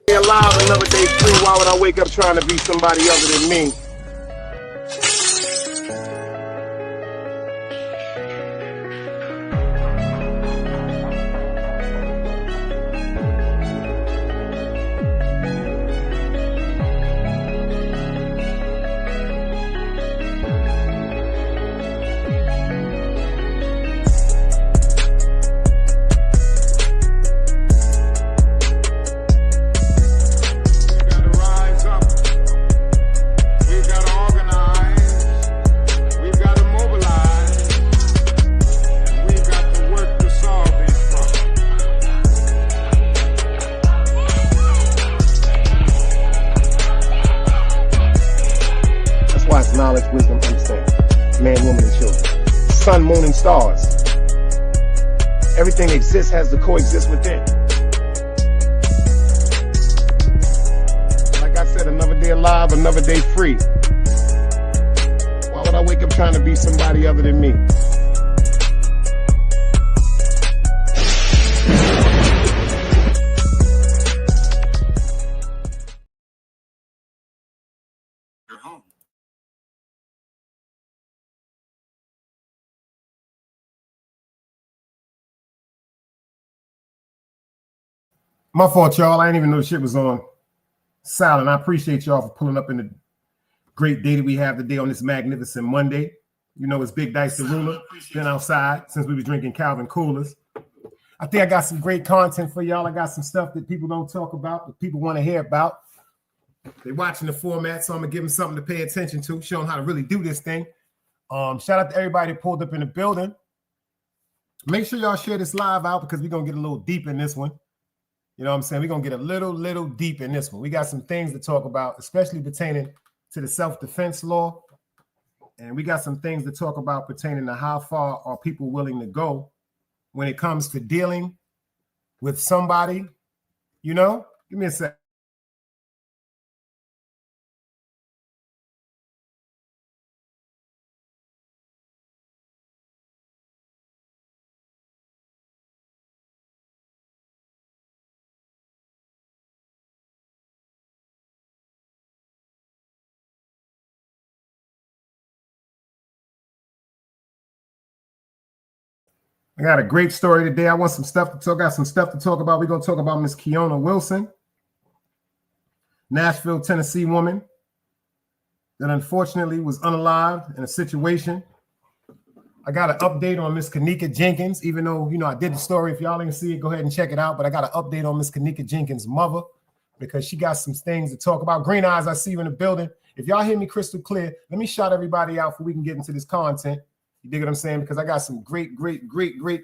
Alive, another day free. Why would I wake up trying to be somebody other than me? Knowledge, wisdom, understanding. Man, woman, and children. Sun, moon, and stars. Everything that exists has to coexist within. Like I said, another day alive, another day free. Why would I wake up trying to be somebody other than me? You're home. My fault, y'all. I didn't even know the shit was on silent. I appreciate y'all for pulling up in the great day that we have today on this magnificent Monday. You know, it's Big Dice the Ruler. Been outside since we was drinking Calvin Coolers. I think I got some great content for y'all. I got some stuff that people don't talk about, that people want to hear about. They're watching the format, so I'm gonna give them something to pay attention to, show them how to really do this thing. Shout out to everybody that pulled up in the building. Make sure y'all share this live out because we're gonna get a little deep in this one. You know what I'm saying? We're gonna get a little deep in this one. We got some things to talk about, especially pertaining to the self-defense law. And we got some things to talk about pertaining to how far are people willing to go when it comes to dealing with somebody, you know? Give me a sec. I got a great story today. I want some stuff to talk. Got some stuff to talk about. We're gonna talk about Miss Keona Wilson, Nashville, Tennessee woman that unfortunately was unalived in a situation. I got an update on Miss Kenneka Jenkins, even though I did the story. If y'all didn't see it, go ahead and check it out. But I got an update on Miss Kenneka Jenkins' mother because she got some things to talk about. Green Eyes, I see you in the building. If y'all hear me crystal clear, let me shout everybody out so we can get into this content. You dig what I'm saying? Because I got some great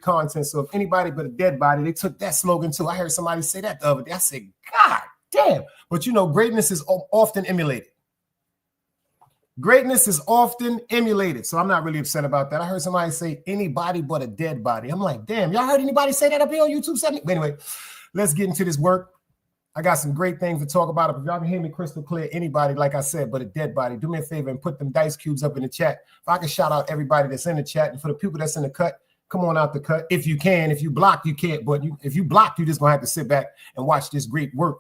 content. So if anybody but a dead body, they took that slogan too. I heard somebody say that the other day. I said, God damn. But greatness is often emulated. Greatness is often emulated. So I'm not really upset about that. I heard somebody say anybody but a dead body. I'm like, damn, y'all heard anybody say that up here on YouTube? Anyway, let's get into this work. I got some great things to talk about. If y'all can hear me crystal clear, anybody, like I said, but a dead body, do me a favor and put them dice cubes up in the chat. If I can shout out everybody that's in the chat, and for the people that's in the cut, come on out the cut. If you can, if you blocked, you can't. But if you blocked, you just gonna have to sit back and watch this great work.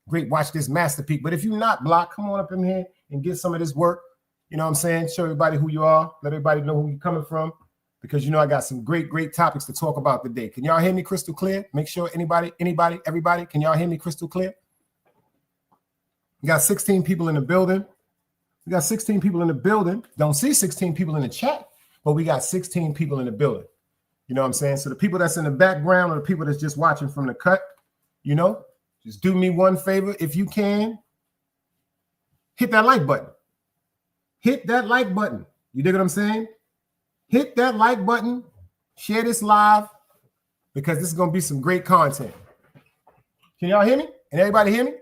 Watch this masterpiece. But if you're not blocked, come on up in here and get some of this work. You know what I'm saying? Show everybody who you are. Let everybody know who you're coming from. Because I got some great topics to talk about today. Can y'all hear me crystal clear? Make sure anybody, everybody, can y'all hear me crystal clear? We got 16 people in the building. We got 16 people in the building. Don't see 16 people in the chat, but we got 16 people in the building. You know what I'm saying? So the people that's in the background or the people that's just watching from the cut, just do me one favor. If you can, hit that like button. Hit that like button. You dig what I'm saying? Hit that like button. Share this live because this is going to be some great content. Can y'all hear me? Can everybody hear me?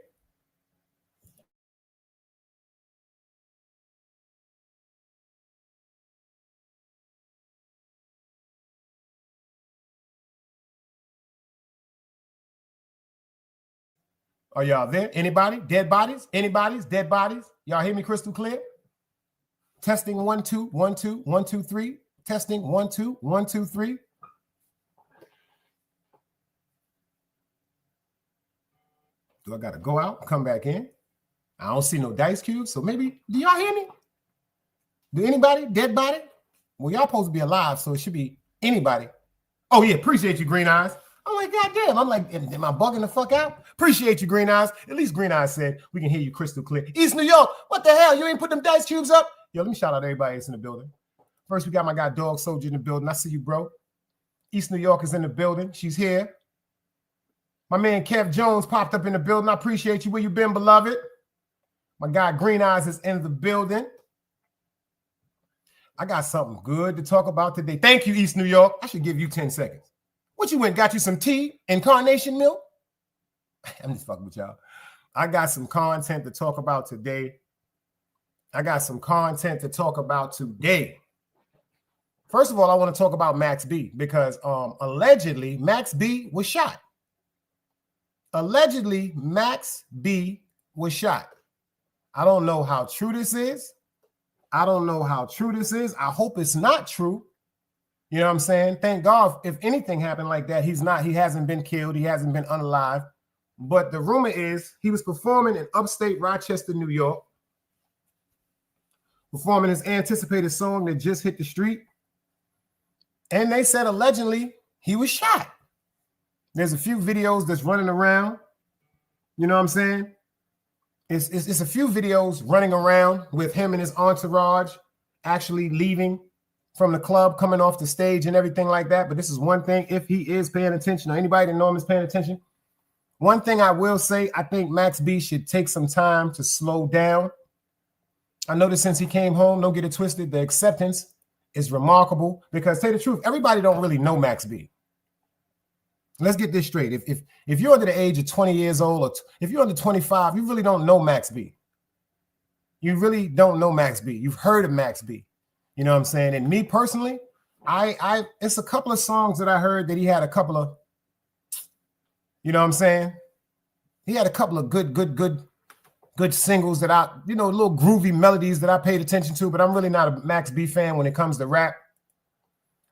Are y'all there? Anybody? Dead bodies? Anybody's dead bodies? Y'all hear me crystal clear? Testing 1 2 1 2 1 2 3. Testing 1 2 1 2 3. Do I gotta go out? Come back in? I don't see no dice cubes. So maybe do y'all hear me? Do anybody? Dead body? Well, y'all supposed to be alive, so it should be anybody. Oh yeah, appreciate you, Green Eyes. I'm like, God damn. I'm like, am I bugging the fuck out? Appreciate you, Green Eyes. At least Green Eyes said we can hear you crystal clear. East New York, what the hell? You ain't put them dice cubes up? Yo, let me shout out everybody that's in the building. First, we got my guy Dog Soldier in the building. I see you, bro. East New York is in the building. She's here. My man Kev Jones popped up in the building. I appreciate you. Where you been, beloved? My guy Green Eyes is in the building. I got something good to talk about today. Thank you, East New York. I should give you 10 seconds. What you went? Got you some tea and carnation milk? I'm just fucking with y'all. I got some content to talk about today. First of all, I want to talk about Max B because allegedly Max B was shot. I don't know how true this is. I hope it's not true. You know what I'm saying? Thank God if anything happened like that, he hasn't been killed. He hasn't been unalive. But the rumor is he was performing in upstate Rochester, New York, performing his anticipated song that just hit the street. And they said allegedly he was shot. There's a few videos that's running around. You know what I'm saying? It's a few videos running around with him and his entourage actually leaving from the club, coming off the stage and everything like that. But this is one thing, if he is paying attention, or anybody that knows him is paying attention, One thing I will say, I think Max B should take some time to slow down. I noticed since he came home, don't get it twisted, the acceptance is remarkable because, tell you the truth, everybody don't really know Max B. Let's get this straight. If you're under the age of 20 years old or if you're under 25, you really don't know Max B. You really don't know Max B. You've heard of Max B. You know what I'm saying? And me personally, it's a couple of songs that I heard that he had a couple of, you know what I'm saying? He had a couple of good singles that I, little groovy melodies that I paid attention to, but I'm really not a Max B fan when it comes to rap.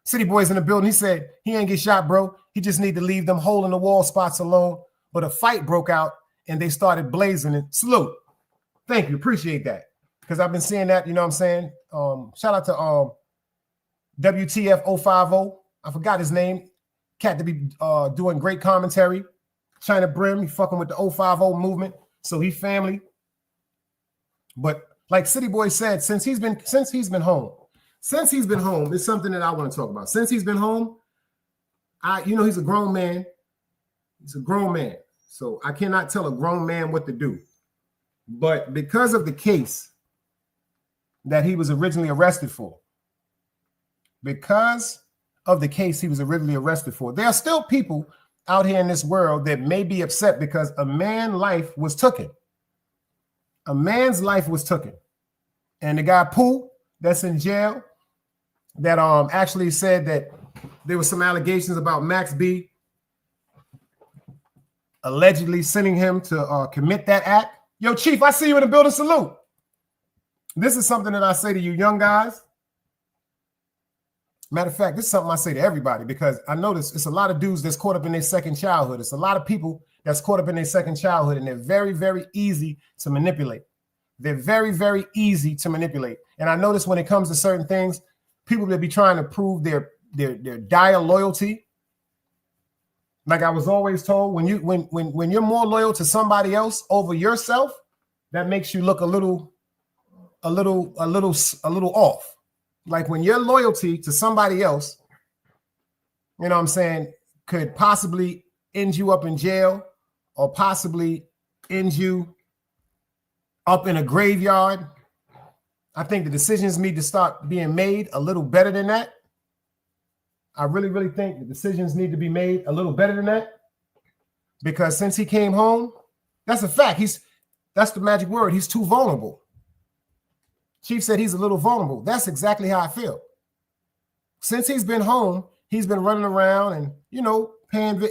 City Boy's in the building. He said he ain't get shot, bro. He just need to leave them hole in the wall spots alone. But a fight broke out and they started blazing it. Salute. Thank you. Appreciate that. Because I've been seeing that, you know what I'm saying? Shout out to WTF 050. I forgot his name. Cat to be doing great commentary. China Brim, he fucking with the 050 movement. So he family. But like City Boy said, since he's been home, it's something that I want to talk about. Since he's been home, he's a grown man. He's a grown man. So I cannot tell a grown man what to do. But because of the case that he was originally arrested for, there are still people out here in this world that may be upset because a man's life was taken. A man's life was taken. And the guy Pooh that's in jail that actually said that there were some allegations about Max B allegedly sending him to commit that act. Yo, Chief, I see you in the building. Salute. This is something that I say to you young guys. Matter of fact, this is something I say to everybody because I notice it's a lot of dudes that's caught up in their second childhood. It's a lot of people that's caught up in their second childhood, and they're very, very easy to manipulate. They're very, very easy to manipulate. And I notice when it comes to certain things, people that be trying to prove their dire loyalty. Like I was always told, when you're more loyal to somebody else over yourself, that makes you look a little off. Like when your loyalty to somebody else, you know what I'm saying, could possibly end you up in jail or possibly end you up in a graveyard. I think the decisions need to start being made a little better than that. I really, really think the decisions need to be made a little better than that. Because since he came home, that's a fact. That's the magic word. He's too vulnerable. Chief said he's a little vulnerable. That's exactly how I feel. Since he's been home, he's been running around and,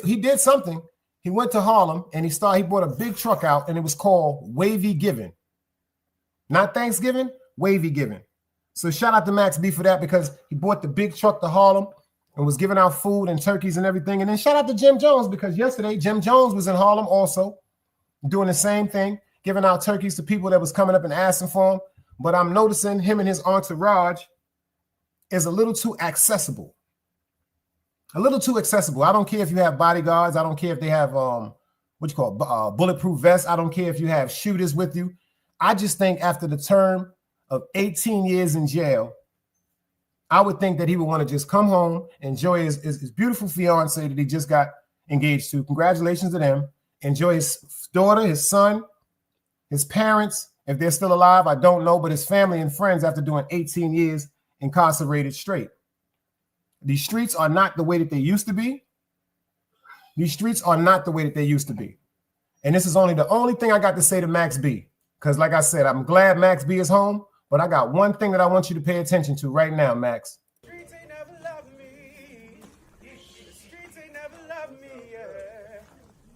he did something. He went to Harlem and he bought a big truck out and it was called Wavy Giving. Not Thanksgiving, Wavy Giving. So shout out to Max B for that because he bought the big truck to Harlem and was giving out food and turkeys and everything. And then shout out to Jim Jones because yesterday Jim Jones was in Harlem also doing the same thing, giving out turkeys to people that was coming up and asking for them. But I'm noticing him and his entourage is a little too accessible. A little too accessible. I don't care if you have bodyguards. I don't care if they have bulletproof vests. I don't care if you have shooters with you. I just think after the term of 18 years in jail, I would think that he would want to just come home, enjoy his beautiful fiance that he just got engaged to. Congratulations to them. Enjoy his daughter, his son, his parents. If they're still alive, I don't know, but his family and friends after doing 18 years incarcerated straight. These streets are not the way that they used to be. These streets are not the way that they used to be. And this is the only thing I got to say to Max B. Because like I said, I'm glad Max B is home, but I got one thing that I want you to pay attention to right now, Max. The streets ain't never loved me. The streets ain't never loved me, yeah.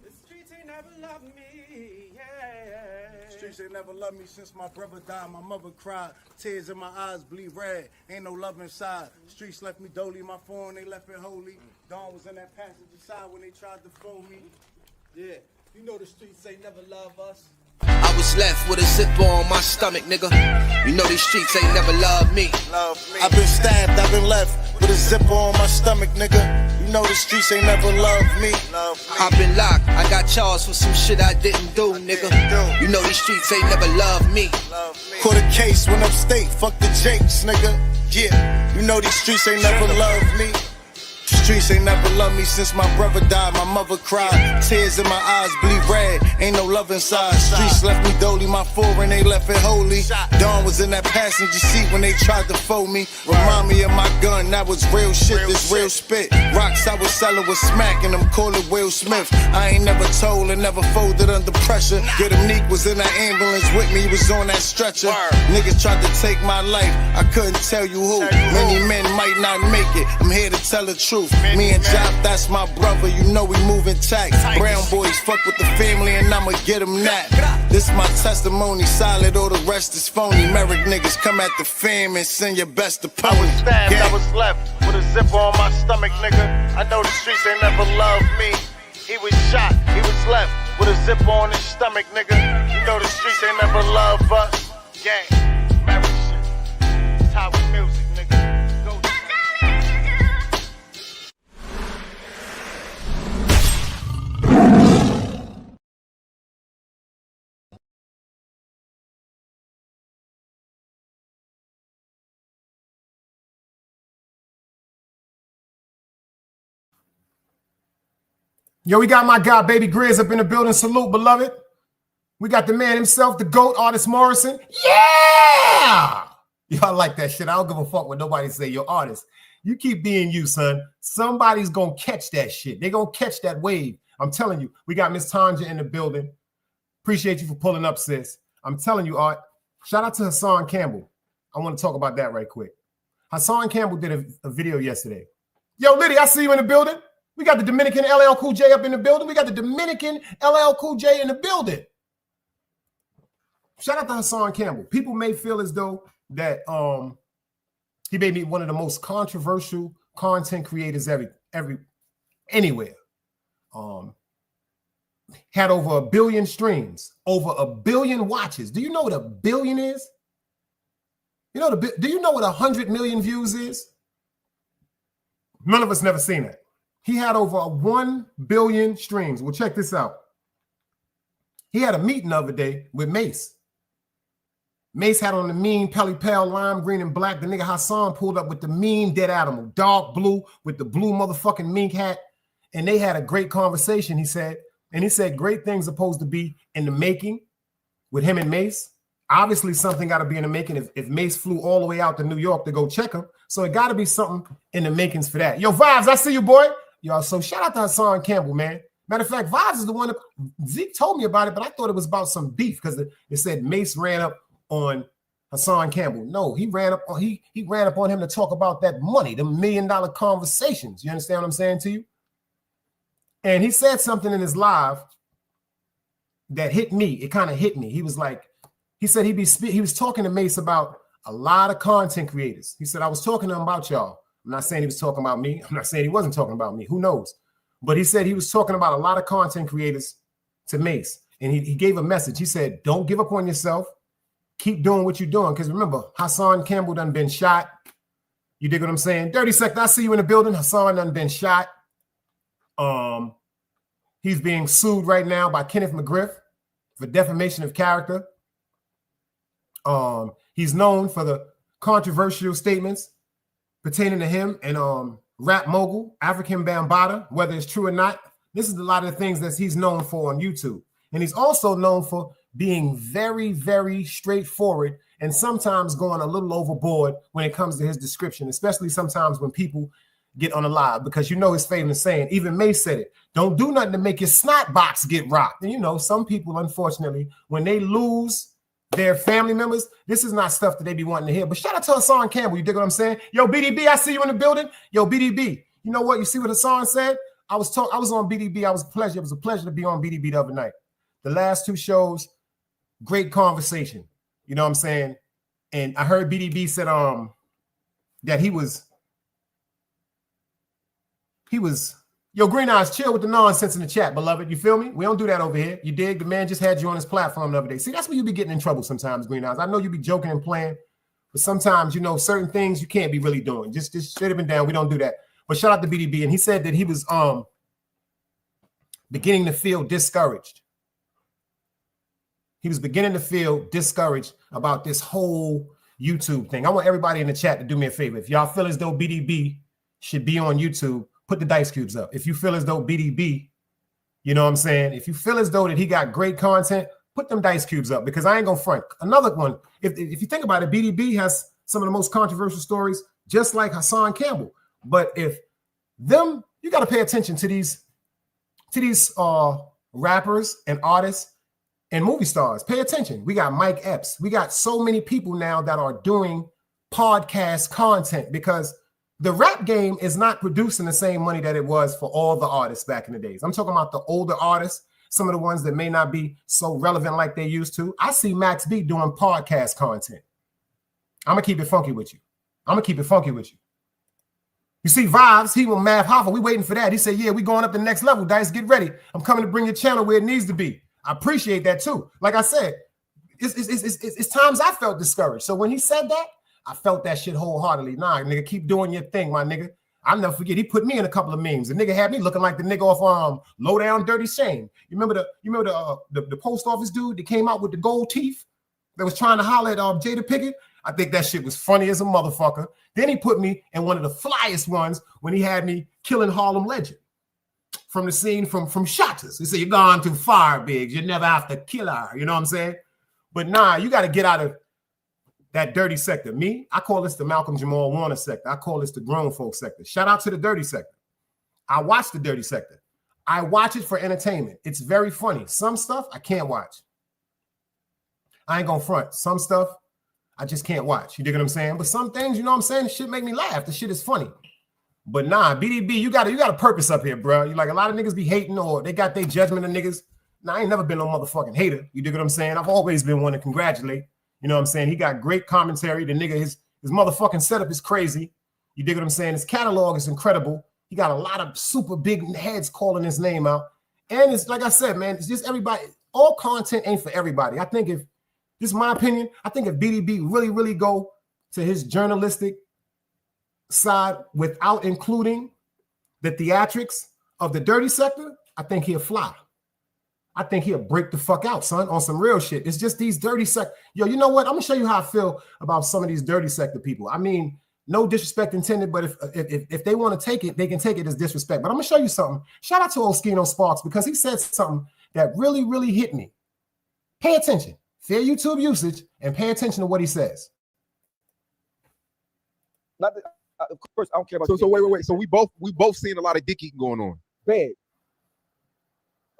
The streets ain't never loved me, yeah. The streets ain't never loved me since my brother died. My mother cried, tears in my eyes bleed red. Ain't no love inside. Streets left me dolly, my phone they left it holy. Dawn was in that passenger side when they tried to phone me. Yeah, you know the streets ain't never love us. I was left with a zipper on my stomach, nigga. You know these streets ain't never loved me. I've been stabbed, I've been left with a zipper on my stomach, nigga. You know the streets ain't never loved me. I've been locked, I got charged for some shit I didn't do, nigga. You know these streets ain't never loved me. Caught a case, went upstate, fuck the Jakes, nigga. Yeah, you know these streets ain't never loved me. streets ain't never loved me since my brother died. My mother cried, tears in my eyes bleed red. Ain't no love inside. Streets left me dolly, my foreign they left it holy. Dawn was in that passenger seat when they tried to fold me. Remind me of my gun, that was real shit, this real spit. Rocks I was selling was smacking them, call it Will Smith. I ain't never told and never folded under pressure. Get him Neek was in that ambulance with me, he was on that stretcher. Niggas tried to take my life, I couldn't tell you who. Many men might not make it, I'm here to tell the truth. Me and Job, that's my brother, you know we moving tax. Brown boys fuck with the family and I'ma get them that. This my testimony, solid, all the rest is phony. Merrick niggas come at the fam and send your best opponent. I was stabbed, I was left with a zipper on my stomach, nigga. I know the streets ain't never loved me. He was shot, he was left with a zipper on his stomach, nigga. You know the streets ain't never loved us. Gang, marriage shit, it's how we music, nigga. Go. Yo, we got my guy, Baby Grizz, up in the building. Salute, beloved. We got the man himself, the GOAT, Artist Morrison. Yeah! Y'all like that shit. I don't give a fuck what nobody say. Yo, Artist, you keep being you, son. Somebody's going to catch that shit. They're going to catch that wave. I'm telling you. We got Miss Tanja in the building. Appreciate you for pulling up, sis. I'm telling you, Art. Shout out to Hassan Campbell. I want to talk about that right quick. Hassan Campbell did a video yesterday. Yo, Liddy, I see you in the building. We got the Dominican LL Cool J up in the building. We got the Dominican LL Cool J in the building. Shout out to Hassan Campbell. People may feel as though that he may be one of the most controversial content creators anywhere. Had over 1 billion streams, over 1 billion watches. Do you know what 1 billion is? Do you know what 100 million views is? None of us never seen that. He had over 1 billion streams. Well, check this out. He had a meeting the other day with Mace. Mace had on the mean Pelly Pale, lime green and black. The nigga Hassan pulled up with the mean dead animal, dark blue with the blue motherfucking mink hat. And they had a great conversation, he said. And he said great things are supposed to be in the making with him and Mace. Obviously, something got to be in the making if Mace flew all the way out to New York to go check him. So it got to be something in the makings for that. Yo, Vibes, I see you, boy. Yo, so shout out to Hassan Campbell, man. Matter of fact, Vibes is the one that Zeke told me about it, but I thought it was about some beef because it said Mace ran up on Hassan Campbell. No, he ran up on him to talk about that money, the $1 million conversations. You understand what I'm saying to you? And he said something in his live that hit me. It kind of hit me. He was like, he said he was talking to Mace about a lot of content creators. He said, I was talking to him about y'all. I'm not saying he was talking about me. I'm not saying he wasn't talking about me. Who knows? But he said he was talking about a lot of content creators to Mace. And he gave a message. He said, don't give up on yourself. Keep doing what you're doing. Because remember, Hassan Campbell done been shot. You dig what I'm saying? Dirty Sector, I see you in the building. Hassan done been shot. He's being sued right now by Kenneth McGriff for defamation of character. He's known for the controversial statements pertaining to him and rap mogul African Bambaataa, whether it's true or not. This is a lot of the things that he's known for on YouTube. And he's also known for being very, very straightforward and sometimes going a little overboard when it comes to his description, especially sometimes when people get on a live, because you know his famous saying, even Mace said it, don't do nothing to make your snot box get rocked. And you know, some people, unfortunately, when they lose their family members, this is not stuff that they be wanting to hear. But shout out to Hassan Campbell. You dig what I'm saying? Yo, BDB, I see you in the building. Yo, BDB, you know what? You see what Hassan said? I was on BDB. It was a pleasure to be on BDB the other night. The last 2 shows, great conversation. You know what I'm saying? And I heard BDB said that he was yo, Green Eyes, chill with the nonsense in the chat, beloved. You feel me? We don't do that over here. You dig? The man just had you on his platform the other day. See, that's where you be getting in trouble sometimes, Green Eyes. I know you be joking and playing, but sometimes, you know, certain things you can't be really doing. Just straight up and down. We don't do that. But shout out to BDB. And he said that he was beginning to feel discouraged. He was beginning to feel discouraged about this whole YouTube thing. I want everybody in the chat to do me a favor. If y'all feel as though BDB should be on YouTube, put the dice cubes up. If you feel as though BDB, you know what I'm saying? If you feel as though that he got great content, put them dice cubes up because I ain't gonna front. Another one, if you think about it, BDB has some of the most controversial stories, just like Hassan Campbell. But if them, you got to pay attention to these rappers and artists and movie stars. Pay attention. We got Mike Epps. We got so many people now that are doing podcast content because the rap game is not producing the same money that it was for all the artists back in the days. I'm talking about the older artists, some of the ones that may not be so relevant like they used to. I see Max B doing podcast content. I'm going to keep it funky with you. You see Vibes, he with Mav Hoffa. We waiting for that. He said, yeah, we going up the next level. Dice, get ready. I'm coming to bring your channel where it needs to be. I appreciate that too. Like I said, it's times I felt discouraged. So when he said that, I felt that shit wholeheartely. Nah, nigga, keep doing your thing, my nigga. I'll never forget. He put me in a couple of memes. The nigga had me looking like the nigga off Low Down Dirty Shame. You remember the post office dude that came out with the gold teeth that was trying to holler at Jada Pinkett? I think that shit was funny as a motherfucker. Then he put me in one of the flyest ones when he had me killing Harlem Legend from the scene from Shotters. He said, you're gone too far, Biggs. You never have to kill her. You know what I'm saying? But nah, you got to get out of that dirty sector. Me, I call this the Malcolm Jamal Warner sector. I call this the grown folk sector. Shout out to the dirty sector. I watch the dirty sector. I watch it for entertainment. It's very funny. Some stuff I can't watch. I ain't gonna front. Some stuff I just can't watch. You dig what I'm saying? But some things, you know what I'm saying? The shit make me laugh. The shit is funny. But nah, BDB, you got a purpose up here, bro. You like a lot of niggas be hating or they got their judgment of niggas. Nah, I ain't never been no motherfucking hater. You dig what I'm saying? I've always been one to congratulate. You know what I'm saying? He got great commentary. The nigga, his motherfucking setup is crazy. You dig what I'm saying? His catalog is incredible. He got a lot of super big heads calling his name out. And it's like I said, man, it's just everybody. All content ain't for everybody. I think if this is my opinion, I think if BDB really, really go to his journalistic side without including the theatrics of the dirty sector, I think he'll fly. I think he'll break the fuck out, son, on some real shit. It's just these dirty sector. Yo, you know what? I'm gonna show you how I feel about some of these dirty sector people. I mean, no disrespect intended, but if they want to take it, they can take it as disrespect. But I'm gonna show you something. Shout out to Oskino Sparks because he said something that really, really hit me. Pay attention. Fair YouTube usage and pay attention to what he says. Not that, of course, I don't care about. So wait. So we both seen a lot of dick eating going on. Bad.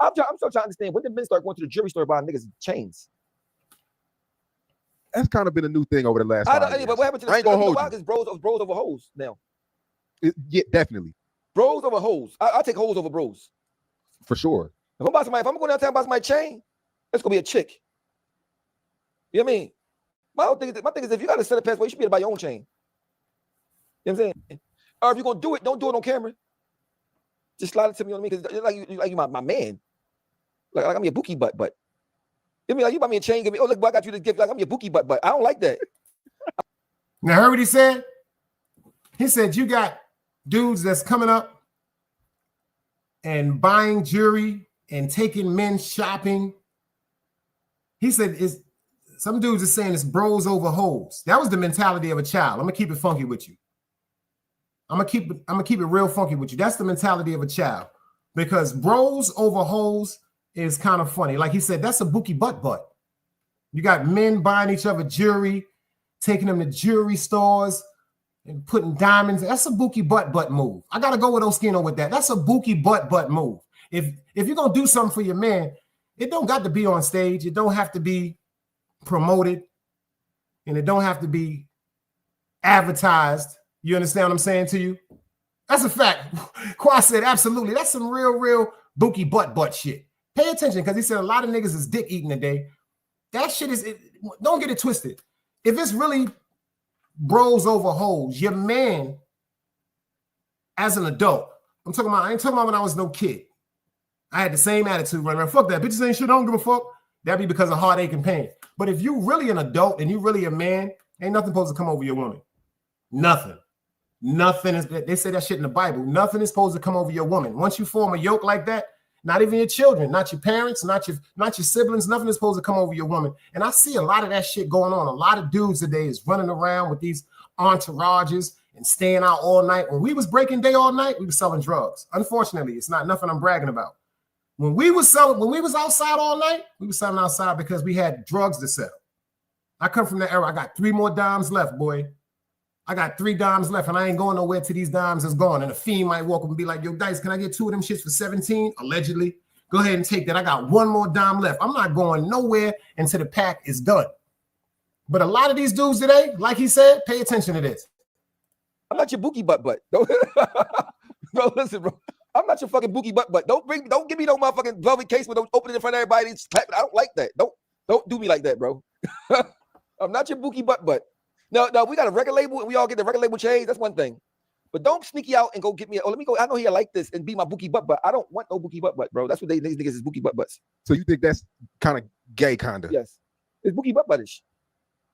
I'm still trying to understand when did men start going to the jewelry store buying niggas chains? That's kind of been a new thing over the last. But what happened to the? I ain't gonna hold you. Is bros over hoes now? Yeah, definitely. Bros over hoes. I take hoes over bros. For sure. If I'm going downtown and buy my chain, it's gonna be a chick. You know what I mean? My thing is if you got to set a pathway, you should be able to buy your own chain. You know what I'm saying? Or if you're gonna do it, don't do it on camera. Just slide it to me, you know what I mean? Because like you my man. Like I'm your bookie butt. You mean like you buy me a chain, give me, oh look, boy, I got you this gift. Like I'm your bookie butt. I don't like that. Now heard what he said? He said you got dudes that's coming up and buying jewelry and taking men shopping. He said some dudes are saying it's bros over hoes. That was the mentality of a child. I'm gonna keep it funky with you. I'm gonna keep it real funky with you. That's the mentality of a child. Because bros over hoes is kind of funny. Like he said, that's a bookie butt. You got men buying each other jewelry, taking them to jewelry stores and putting diamonds. That's a bookie butt move. I gotta go with Oskino with that. That's a bookie butt move. If you're gonna do something for your man, it don't got to be on stage. It don't have to be promoted, and it don't have to be advertised. You understand what I'm saying to you? That's a fact. Qua said absolutely. That's some real bookie butt shit. Pay attention because he said a lot of niggas is dick eating today. That shit is. Don't get it twisted. If it's really bros over hoes, your man as an adult. I ain't talking about when I was no kid. I had the same attitude running around. Fuck that. Bitches ain't shit. I don't give a fuck. That'd be because of heartache and pain. But if you really an adult and you really a man, ain't nothing supposed to come over your woman. Nothing. Nothing is. They say that shit in the Bible. Nothing is supposed to come over your woman. Once you form a yoke like that, not even your children, not your parents, not your siblings, nothing is supposed to come over your woman. And I see a lot of that shit going on. A lot of dudes today is running around with these entourages and staying out all night. When we was breaking day all night, we was selling drugs. Unfortunately, it's not nothing I'm bragging about. When we was outside all night, we was selling outside because we had drugs to sell. I come from that era. I got 3 more dimes left, boy. I got 3 dimes left, and I ain't going nowhere till these dimes is gone. And a fiend might walk up and be like, yo, Dice, can I get 2 of them shits for 17? Allegedly. Go ahead and take that. I got 1 more dime left. I'm not going nowhere until the pack is done. But a lot of these dudes today, like he said, pay attention to this. I'm not your bookie butt. Don't, bro, listen, bro. I'm not your fucking bookie butt. Don't give me no motherfucking velvet case with don't open it in front of everybody. I don't like that. Don't do me like that, bro. I'm not your bookie butt. No, we got a record label and we all get the record label change. That's one thing. But don't sneaky out and go get me. Let me go. I know he like this and be my bookie butt, I don't want no bookie butt, bro. That's what these niggas is bookie butts. So you think that's kind of gay, kind of? Yes, it's bookie buttish.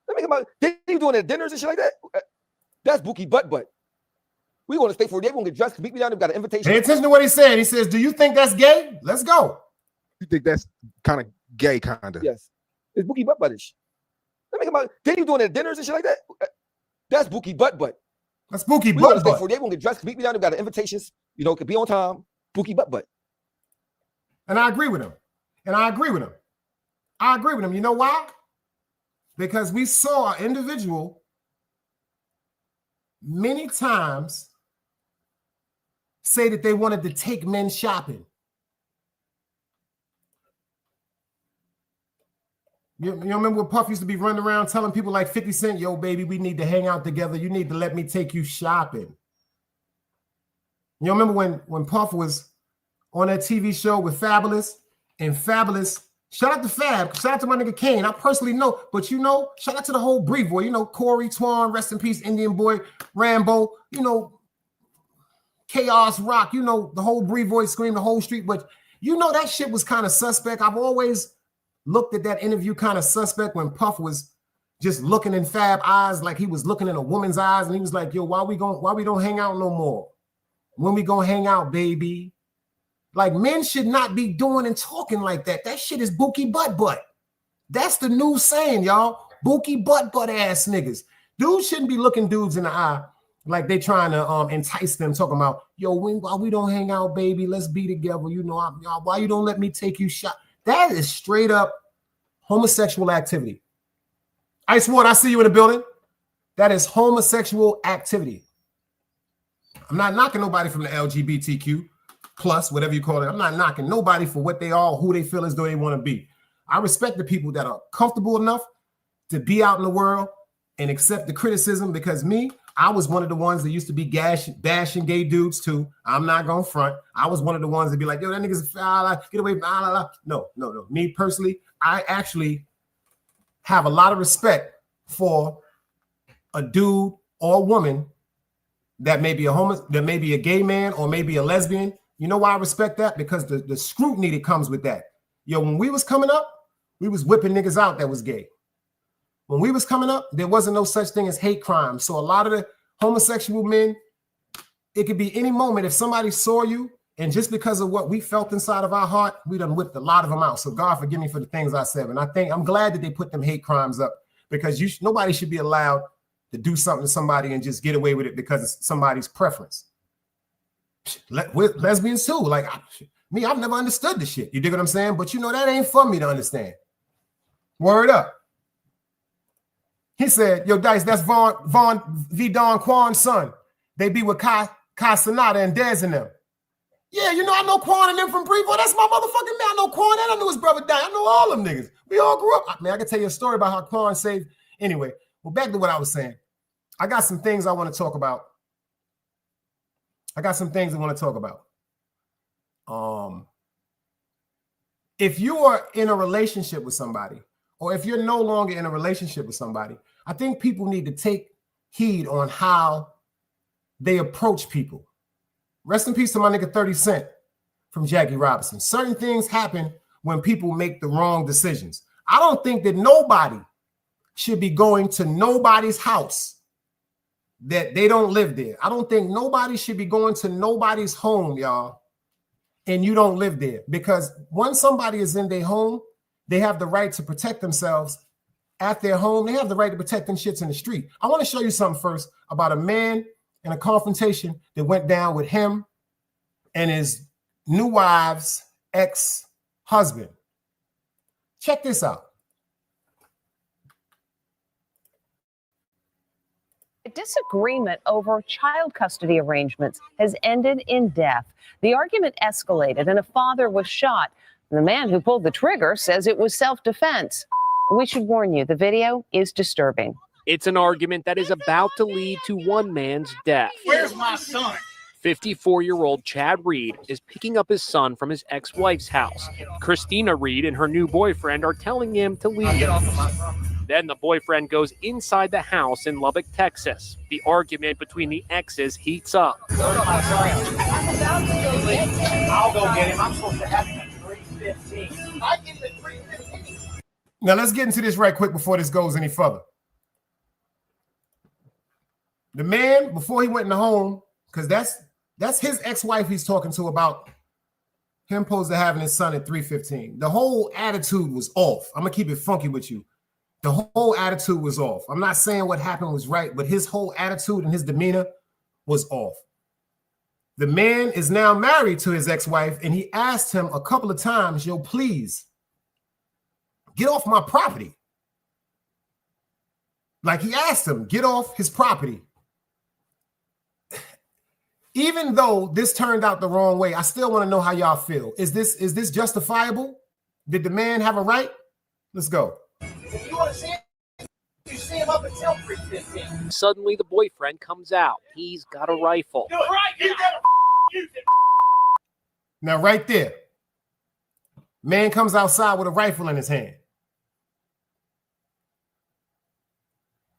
Let me about they doing their dinners and shit like that. That's bookie butt. We want to stay for. They won't get dressed. Beat me down. They've got an invitation. Pay attention to what he said. He says, "Do you think that's gay? Let's go." You think that's kind of gay, kind of? Yes, it's bookie buttish. Let me about they doing their dinners and shit like that. That's bookie butt. That's bookie We want to stay butt. for. They won't get dressed. Beat me down. They've got an invitations. Could be on time. Bookie butt. And I agree with him. You know why? Because we saw an individual many times say that they wanted to take men shopping. You remember when Puff used to be running around telling people like 50 Cent, yo, baby, we need to hang out together. You need to let me take you shopping. You remember when Puff was on that TV show with Fabulous, and Fabulous, shout out to Fab, shout out to my nigga Kane. I personally know, but shout out to the whole breed boy. Corey, Twan, rest in peace, Indian Boy, Rambo, Chaos Rock, the whole breed boy scream, the whole street. But that shit was kind of suspect. I've always looked at that interview kind of suspect when Puff was just looking in Fab eyes like he was looking in a woman's eyes, and he was like, yo, why we don't hang out no more? When we gonna hang out, baby? Like, men should not be doing and talking like that. That shit is bookie butt. That's the new saying, y'all. Bookie butt ass niggas. Dudes shouldn't be looking dudes in the eye like they trying to entice them, talking about, yo, why we don't hang out, baby? Let's be together. Why you don't let me take you shot? That is straight up homosexual activity. Ice Water, I see you in the building. That is homosexual activity. I'm not knocking nobody from the LGBTQ plus, whatever you call it. I'm not knocking nobody for what they are, who they feel as though they want to be. I respect the people that are comfortable enough to be out in the world and accept the criticism, because I was one of the ones that used to be bashing gay dudes too. I'm not going to front. I was one of the ones that be like, yo, that nigga's get away from No. Me personally, I actually have a lot of respect for a dude or a woman that may be a gay man or maybe a lesbian. You know why I respect that? Because the scrutiny that comes with that. Yo, when we was coming up, we was whipping niggas out that was gay. When we was coming up, there wasn't no such thing as hate crime. So a lot of the homosexual men, it could be any moment. If somebody saw you, and just because of what we felt inside of our heart, we done whipped a lot of them out. So God forgive me for the things I said. And I'm glad that they put them hate crimes up, because nobody should be allowed to do something to somebody and just get away with it because it's somebody's preference. With lesbians too. Like I've never understood this shit. You dig what I'm saying? But that ain't for me to understand. Word up. He said, yo, Dice, that's Von V. Don Quan's son. They be with Kai Sonata and Dez and them. Yeah, I know Quan and them from Brevo. That's my motherfucking man. I know Quan and I knew his brother died. I know all them niggas. We all grew up. I can tell you a story about how Quan saved. Anyway, well, back to what I was saying. I got some things I want to talk about. If you are in a relationship with somebody, or if you're no longer in a relationship with somebody, I think people need to take heed on how they approach people. Rest in peace to my nigga 30 Cent from Jackie Robinson. Certain things happen when people make the wrong decisions. I don't think that nobody should be going to nobody's house that they don't live there. I don't think nobody should be going to nobody's home, y'all, and you don't live there. Because once somebody is in their home, they have the right to protect themselves at their home. They have the right to protect them shits in the street. I want to show you something first about a man in a confrontation that went down with him and his new wife's ex-husband. Check this out. A disagreement over child custody arrangements has ended in death. The argument escalated and a father was shot. The man who pulled the trigger says it was self-defense. We should warn you, the video is disturbing. It's an argument that is about to lead to one man's death. Where's my son? 54-year-old Chad Reed is picking up his son from his ex-wife's house. Christina Reed and her new boyfriend are telling him to leave. Get off of my property. Then the boyfriend goes inside the house in Lubbock, Texas. The argument between the exes heats up. I'll go get him. I'm supposed to have him at 3:15. I get him at 3:15. Now let's get into this right quick before this goes any further. The man, before he went in the home, because that's his ex-wife he's talking to about him supposed to having his son at 3:15. The whole attitude was off. I'm gonna keep it funky with you. The whole attitude was off. I'm not saying what happened was right, but his whole attitude and his demeanor was off. The man is now married to his ex-wife, and he asked him a couple of times, yo, please, get off my property. Like he asked him, get off his property. Even though this turned out the wrong way, I still want to know how y'all feel. Is this justifiable? Did the man have a right? Let's go. If you want to see him, you see him up until 3:15. Suddenly, the boyfriend comes out. He's got a rifle. Do it. Right. You gotta use it. Now, right there, man comes outside with a rifle in his hand.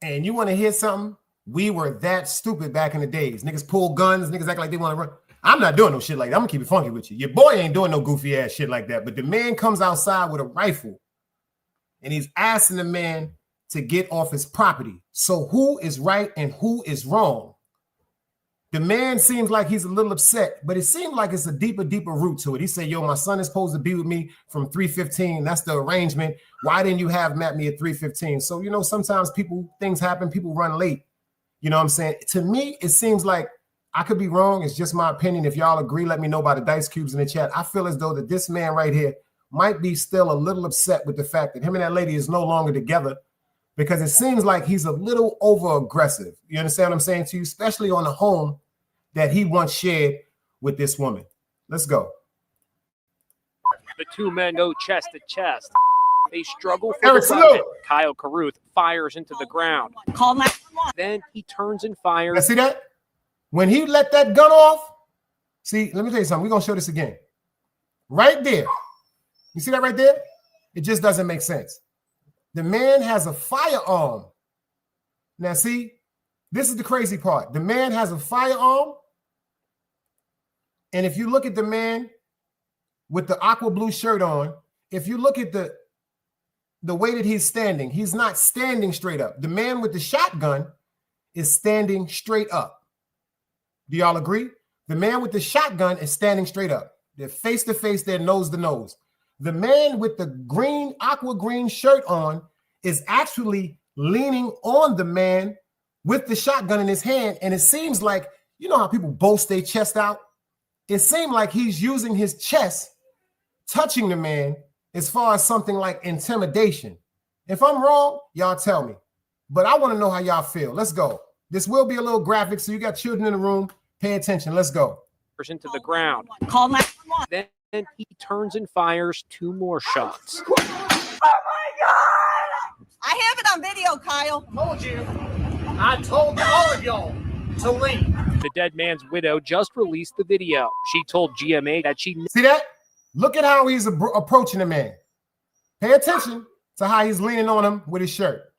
And you want to hear something? We were that stupid back in the days. Niggas pull guns. Niggas act like they want to run. I'm not doing no shit like that. I'm going to keep it funky with you. Your boy ain't doing no goofy ass shit like that. But the man comes outside with a rifle. And he's asking the man to get off his property. So who is right and who is wrong? The man seems like he's a little upset, but it seems like it's a deeper root to it. He said, yo, my son is supposed to be with me from 3:15. That's the arrangement. Why didn't you have him at me at 3:15? So, you know, sometimes things happen. People run late. You know what I'm saying? To me, it seems like, I could be wrong. It's just my opinion. If y'all agree, let me know by the dice cubes in the chat. I feel as though that this man right here might be still a little upset with the fact that him and that lady is no longer together, because it seems like he's a little over aggressive. You understand what I'm saying to you? Especially on the home that he once shared with this woman. Let's go. The two men go chest to chest. They struggle for Eric, the weapon. salute. Kyle Carruth fires into the ground. Call 911. Then he turns and Now, fires. see that? When he let that gun off, see, let me tell you something. We're going to show this again. Right there. You see that right there? It just doesn't make sense. The man has a firearm. Now, see, this is the crazy part. The man has a firearm. And if you look at the man with the aqua blue shirt on, if you look at the way that he's standing, he's not standing straight up. The man with the shotgun is standing straight up. Do y'all agree? The man with the shotgun is standing straight up. They're face to face, they're nose to nose. The man with the green, aqua green shirt on is actually leaning on the man with the shotgun in his hand. And it seems like, you know how people boast their chest out? It seemed like he's using his chest, touching the man as far as something like intimidation. If I'm wrong, y'all tell me. But I want to know how y'all feel. Let's go. This will be a little graphic, so you got children in the room. Pay attention. Let's go. Into the ground. Call 911. Then he turns and fires two more shots. Oh my God! I have it on video, Kyle. Told you. I told all of y'all to leave. The dead man's widow just released the video. She told GMA that she See that? Look at how he's approaching the man. Pay attention to how he's leaning on him with his shirt.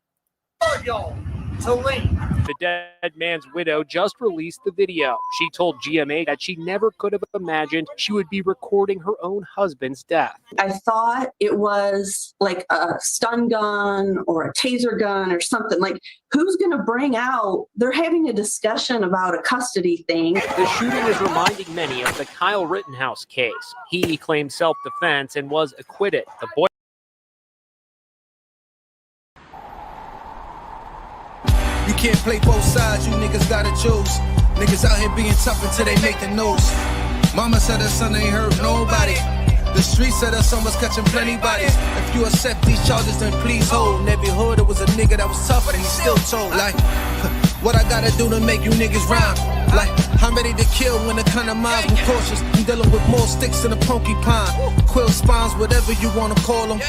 Told y'all to leave. The dead man's widow just released the video. She told GMA that she never could have imagined she would be recording her own husband's death. I thought it was like a stun gun or a taser gun or something. Like, who's going to bring out? They're having a discussion about a custody thing. The shooting is reminding many of the Kyle Rittenhouse case. He claimed self-defense and was acquitted. The boy. You can't play both sides, you niggas gotta choose. Niggas out here being tough until they make the news. Mama said her son ain't hurt nobody. The streets said her son was catching plenty bodies. If you accept these charges, then please hold. In every hood, it was a nigga that was tough, but he still told. Like, what I gotta do to make you niggas rhyme? Like, I'm ready to kill when the kind of minds be cautious. I'm dealing with more sticks than a porcupine. Quill spines, whatever you wanna call them.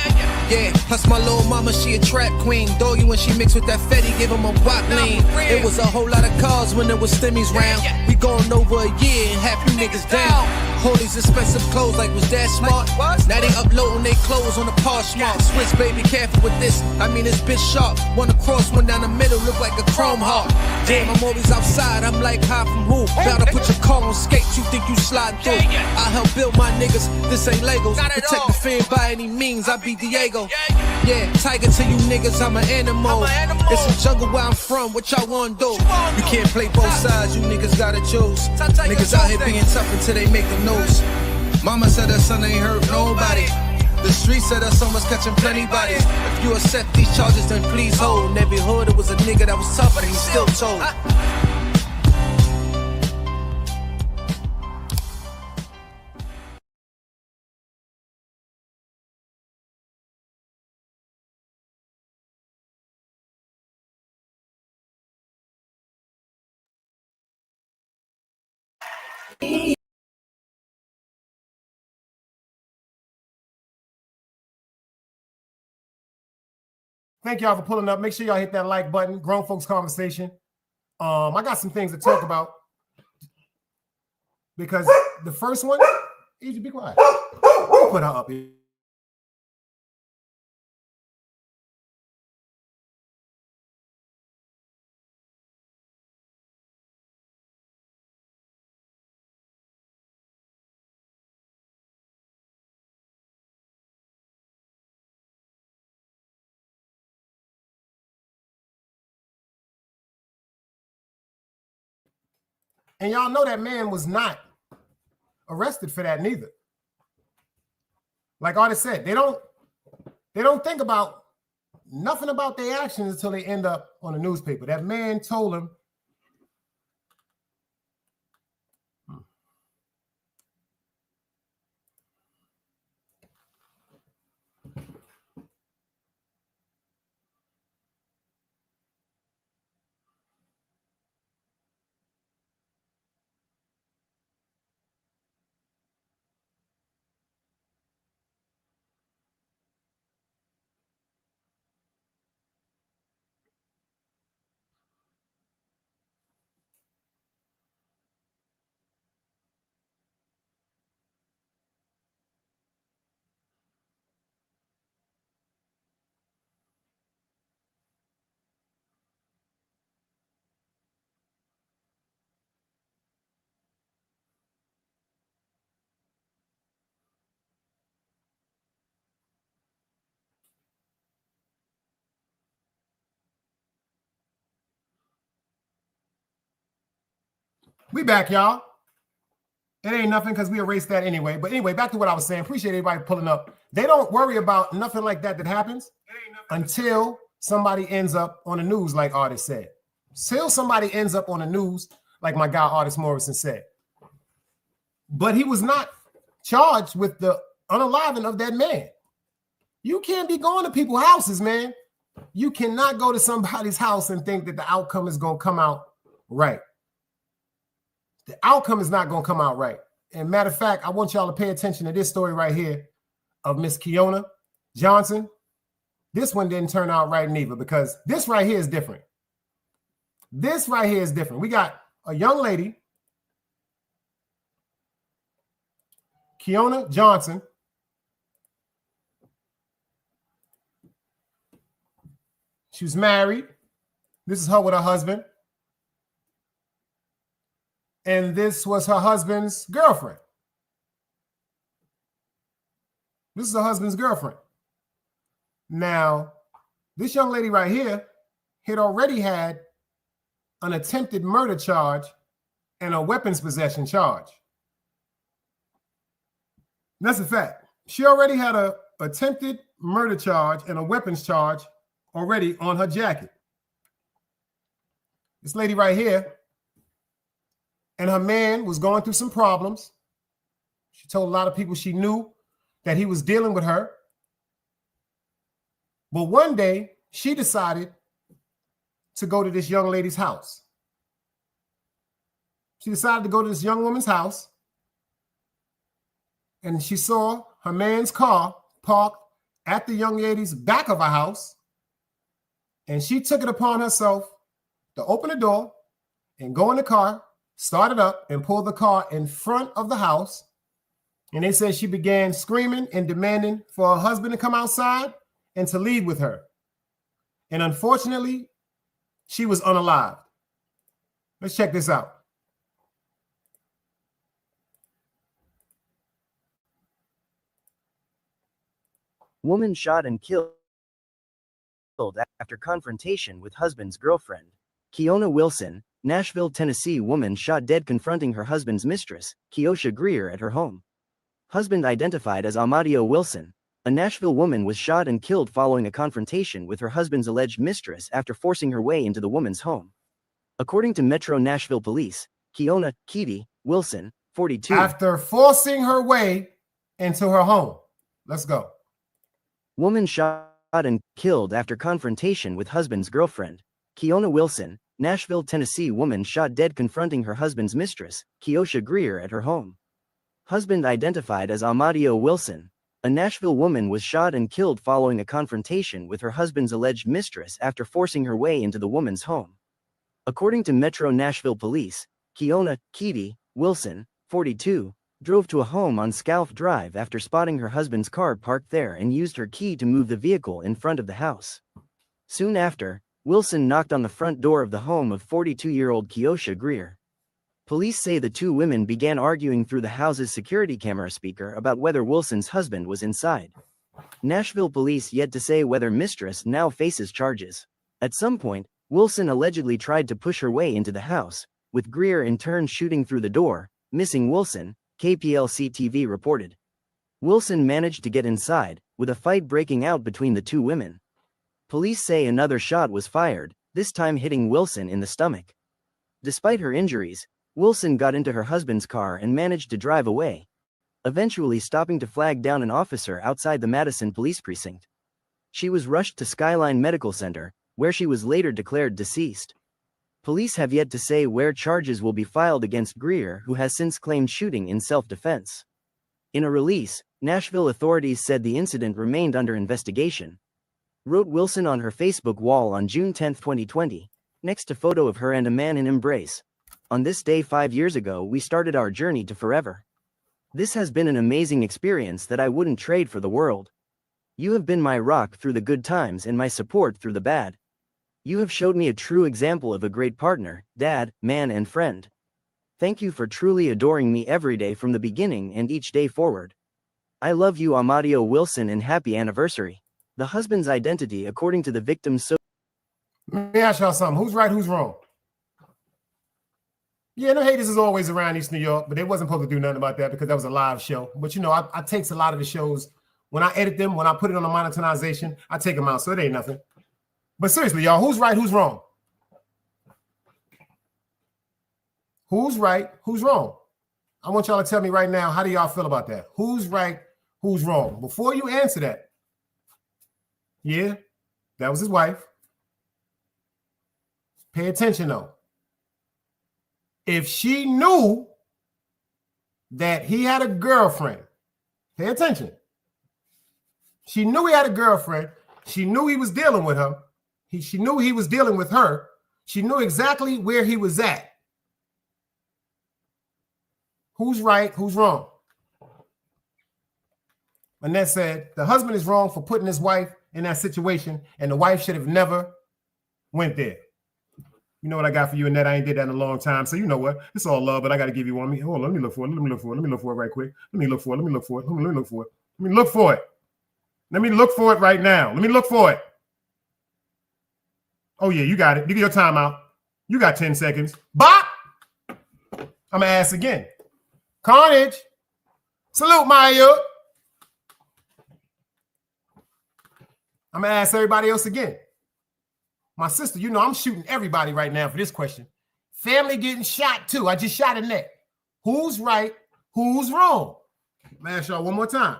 Yeah, plus my little mama, she a trap queen. Doggy, when she mixed with that Fetty, give him a wop lean. It was a whole lot of cars when there was stimmies round. We going over a year and half you niggas down. All these expensive clothes, like was that smart? Now they uploading they clothes on the Poshmark. Switch, baby, careful with this. I mean, this bitch sharp. One across, one down the middle, look like a chrome heart. Damn, I'm always outside. I'm like high from who? Bout to put your car on skates. You think you slide through? I help build my niggas. This ain't Legos. Protect the fan by any means. I be Diego. Yeah, tiger to you niggas. I'm an animal. It's a jungle where I'm from. What y'all wanna do? You can't play both sides. You niggas gotta choose. Niggas out here being tough until they make the news. Mama said her son ain't hurt nobody. The streets said her son was catching plenty bodies. If you accept these charges, then please hold. In every hood, it was a nigga that was tough, but he still told. Thank y'all for pulling up. Make sure y'all hit that like button. Grown Folks Conversation. I got some things to talk about because the first one, Easy, be quiet. We'll put her up here. And y'all know that man was not arrested for that neither. Like Artist said, they don't think about nothing about their actions until they end up on the newspaper. That man told him. We back, y'all. It ain't nothing because we erased that anyway. But anyway, back to what I was saying. Appreciate everybody pulling up. They don't worry about nothing like that happens until somebody ends up on the news, like Artist said. Till somebody ends up on the news, like my guy Artist Morrison said. But he was not charged with the unaliving of that man. You can't be going to people's houses, man. You cannot go to somebody's house and think that the outcome is going to come out right. The outcome is not going to come out right. And matter of fact, I want y'all to pay attention to this story right here of Miss Kenneka Johnson. This one didn't turn out right neither because this right here is different. This right here is different. We got a young lady, Kenneka Johnson. She was married. This is her with her husband. And this was her husband's girlfriend. This is her husband's girlfriend. Now, this young lady right here had already had an attempted murder charge and a weapons possession charge. That's a fact. She already had an attempted murder charge and a weapons charge already on her jacket. This lady right here and her man was going through some problems. She told a lot of people she knew that he was dealing with her. But one day, she decided to go to this young lady's house. She decided to go to this young woman's house, and she saw her man's car parked at the young lady's back of her house, and she took it upon herself to open the door and go in the car, start it up, and pull the car in front of the house. And they said she began screaming and demanding for her husband to come outside and to leave with her. And unfortunately, she was unalived. Let's check this out. Woman shot and killed after confrontation with husband's girlfriend. Keona Wilson, Nashville, Tennessee woman shot dead confronting her husband's mistress, Keosha Greer, at her home. Husband identified as Amadio Wilson. A Nashville woman was shot and killed following a confrontation with her husband's alleged mistress after forcing her way into the woman's home. According to Metro Nashville Police, Keona Keedy Wilson, 42. After forcing her way into her home. Let's go. Woman shot and killed after confrontation with husband's girlfriend. Keona Wilson, Nashville, Tennessee woman shot dead confronting her husband's mistress, Keosha Greer, at her home. Husband identified as Amadio Wilson. A Nashville woman was shot and killed following a confrontation with her husband's alleged mistress after forcing her way into the woman's home. According to Metro Nashville Police, Keona Keedy Wilson, 42, drove to a home on Scalf Drive after spotting her husband's car parked there and used her key to move the vehicle in front of the house. Soon after, Wilson knocked on the front door of the home of 42-year-old Keosha Greer. Police say the two women began arguing through the house's security camera speaker about whether Wilson's husband was inside. Nashville police yet to say whether mistress now faces charges. At some point, Wilson allegedly tried to push her way into the house, with Greer in turn shooting through the door, missing Wilson, KPLC-TV reported. Wilson managed to get inside, with a fight breaking out between the two women. Police say another shot was fired, this time hitting Wilson in the stomach. Despite her injuries, Wilson got into her husband's car and managed to drive away, eventually stopping to flag down an officer outside the Madison Police Precinct. She was rushed to Skyline Medical Center, where she was later declared deceased. Police have yet to say where charges will be filed against Greer, who has since claimed shooting in self-defense. In a release, Nashville authorities said the incident remained under investigation. Wrote Wilson on her Facebook wall on June 10, 2020, next to photo of her and a man in embrace. On this day 5 years ago we started our journey to forever. This has been an amazing experience that I wouldn't trade for the world. You have been my rock through the good times and my support through the bad. You have showed me a true example of a great partner, dad, man and friend. Thank you for truly adoring me every day from the beginning and each day forward. I love you, Amadio Wilson, and happy anniversary. The husband's identity according to the victim's Let me ask y'all something. Who's right, who's wrong? Yeah, no haters is always around East New York, but they wasn't supposed to do nothing about that because that was a live show. But you know, I takes a lot of the shows, when I edit them, when I put it on the monetization, I take them out, so it ain't nothing. But seriously, y'all, who's right, who's wrong? Who's right, who's wrong? I want y'all to tell me right now, how do y'all feel about that? Who's right, who's wrong? Before you answer that, yeah, that was his wife. Pay attention though. If she knew that he had a girlfriend, pay attention. She knew he had a girlfriend. She knew he was dealing with her. She knew he was dealing with her. She knew exactly where he was at. Who's right? Who's wrong? Annette said the husband is wrong for putting his wife in that situation, and the wife should have never went there. You know what I got for you, Annette? I ain't did that in a long time, so you know what? It's all love, but I got to give you one. Hold on, let me look for it. Let me look for it. Let me look for it right quick. Let me look for it. Let me look for it. Let me look for it. Let me look for it. Let me look for it right now. Let me look for it. Oh, yeah, you got it. You get your time out. You got 10 seconds. Bop! I'm going to ask again. Carnage. Salute, Maya. I'm going to ask everybody else again. My sister, you know I'm shooting everybody right now for this question. Family getting shot too. I just shot a neck. Who's right? Who's wrong? I'm gonna ask y'all one more time.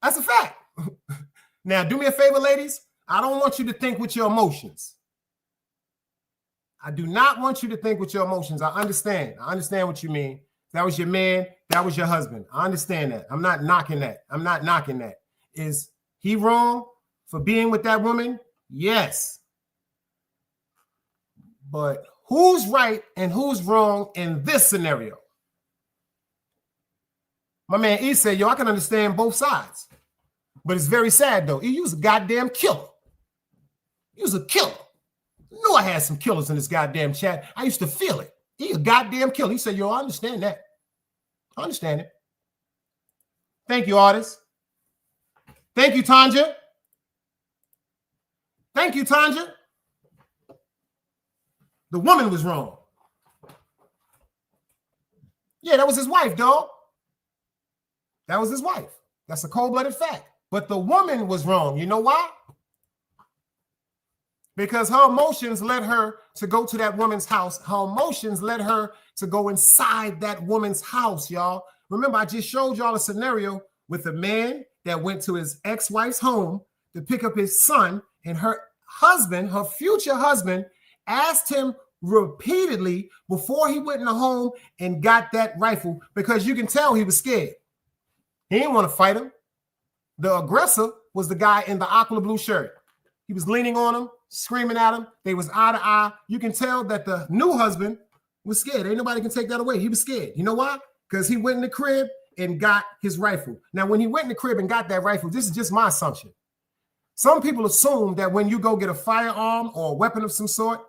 That's a fact. Now, do me a favor, ladies. I don't want you to think with your emotions. I do not want you to think with your emotions. I understand. I understand what you mean. That was your man. That was your husband. I understand that. I'm not knocking that. I'm not knocking that. Is he wrong for being with that woman? Yes. But who's right and who's wrong in this scenario? My man E said, yo, I can understand both sides. But it's very sad, though. E, you was a goddamn killer. You was a killer. I knew I had some killers in this goddamn chat. I used to feel it. He a goddamn killer. He said, yo, I understand that. I understand it. Thank you, artist. Thank you, Tanja. Thank you, Tanja. The woman was wrong. Yeah, that was his wife, dog. That was his wife. That's a cold-blooded fact. But the woman was wrong. You know why? Because her emotions led her to go to that woman's house. Her emotions led her to go inside that woman's house, y'all. Remember, I just showed y'all a scenario with a man that went to his ex-wife's home to pick up his son, and her husband, her future husband, asked him repeatedly before he went in the home and got that rifle, because you can tell he was scared. He didn't want to fight him. The aggressor was the guy in the aqua blue shirt. He was leaning on him, screaming at him. They was eye to eye. You can tell that the new husband was scared. Ain't nobody can take that away. He was scared. You know why? Because he went in the crib and got his rifle. Now, when he went in the crib and got that rifle, this is just my assumption. Some people assume that when you go get a firearm or a weapon of some sort,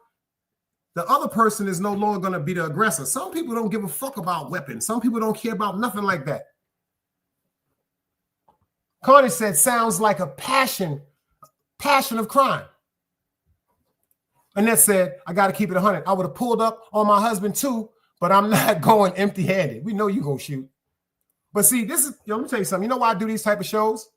the other person is no longer going to be the aggressor. Some people don't give a fuck about weapons. Some people don't care about nothing like that. Connie said, sounds like a passion of crime. Annette said, I got to keep it 100. I would have pulled up on my husband too, but I'm not going empty-handed. We know you going to shoot. But see, this is, let me tell you something. You know why I do these type of shows?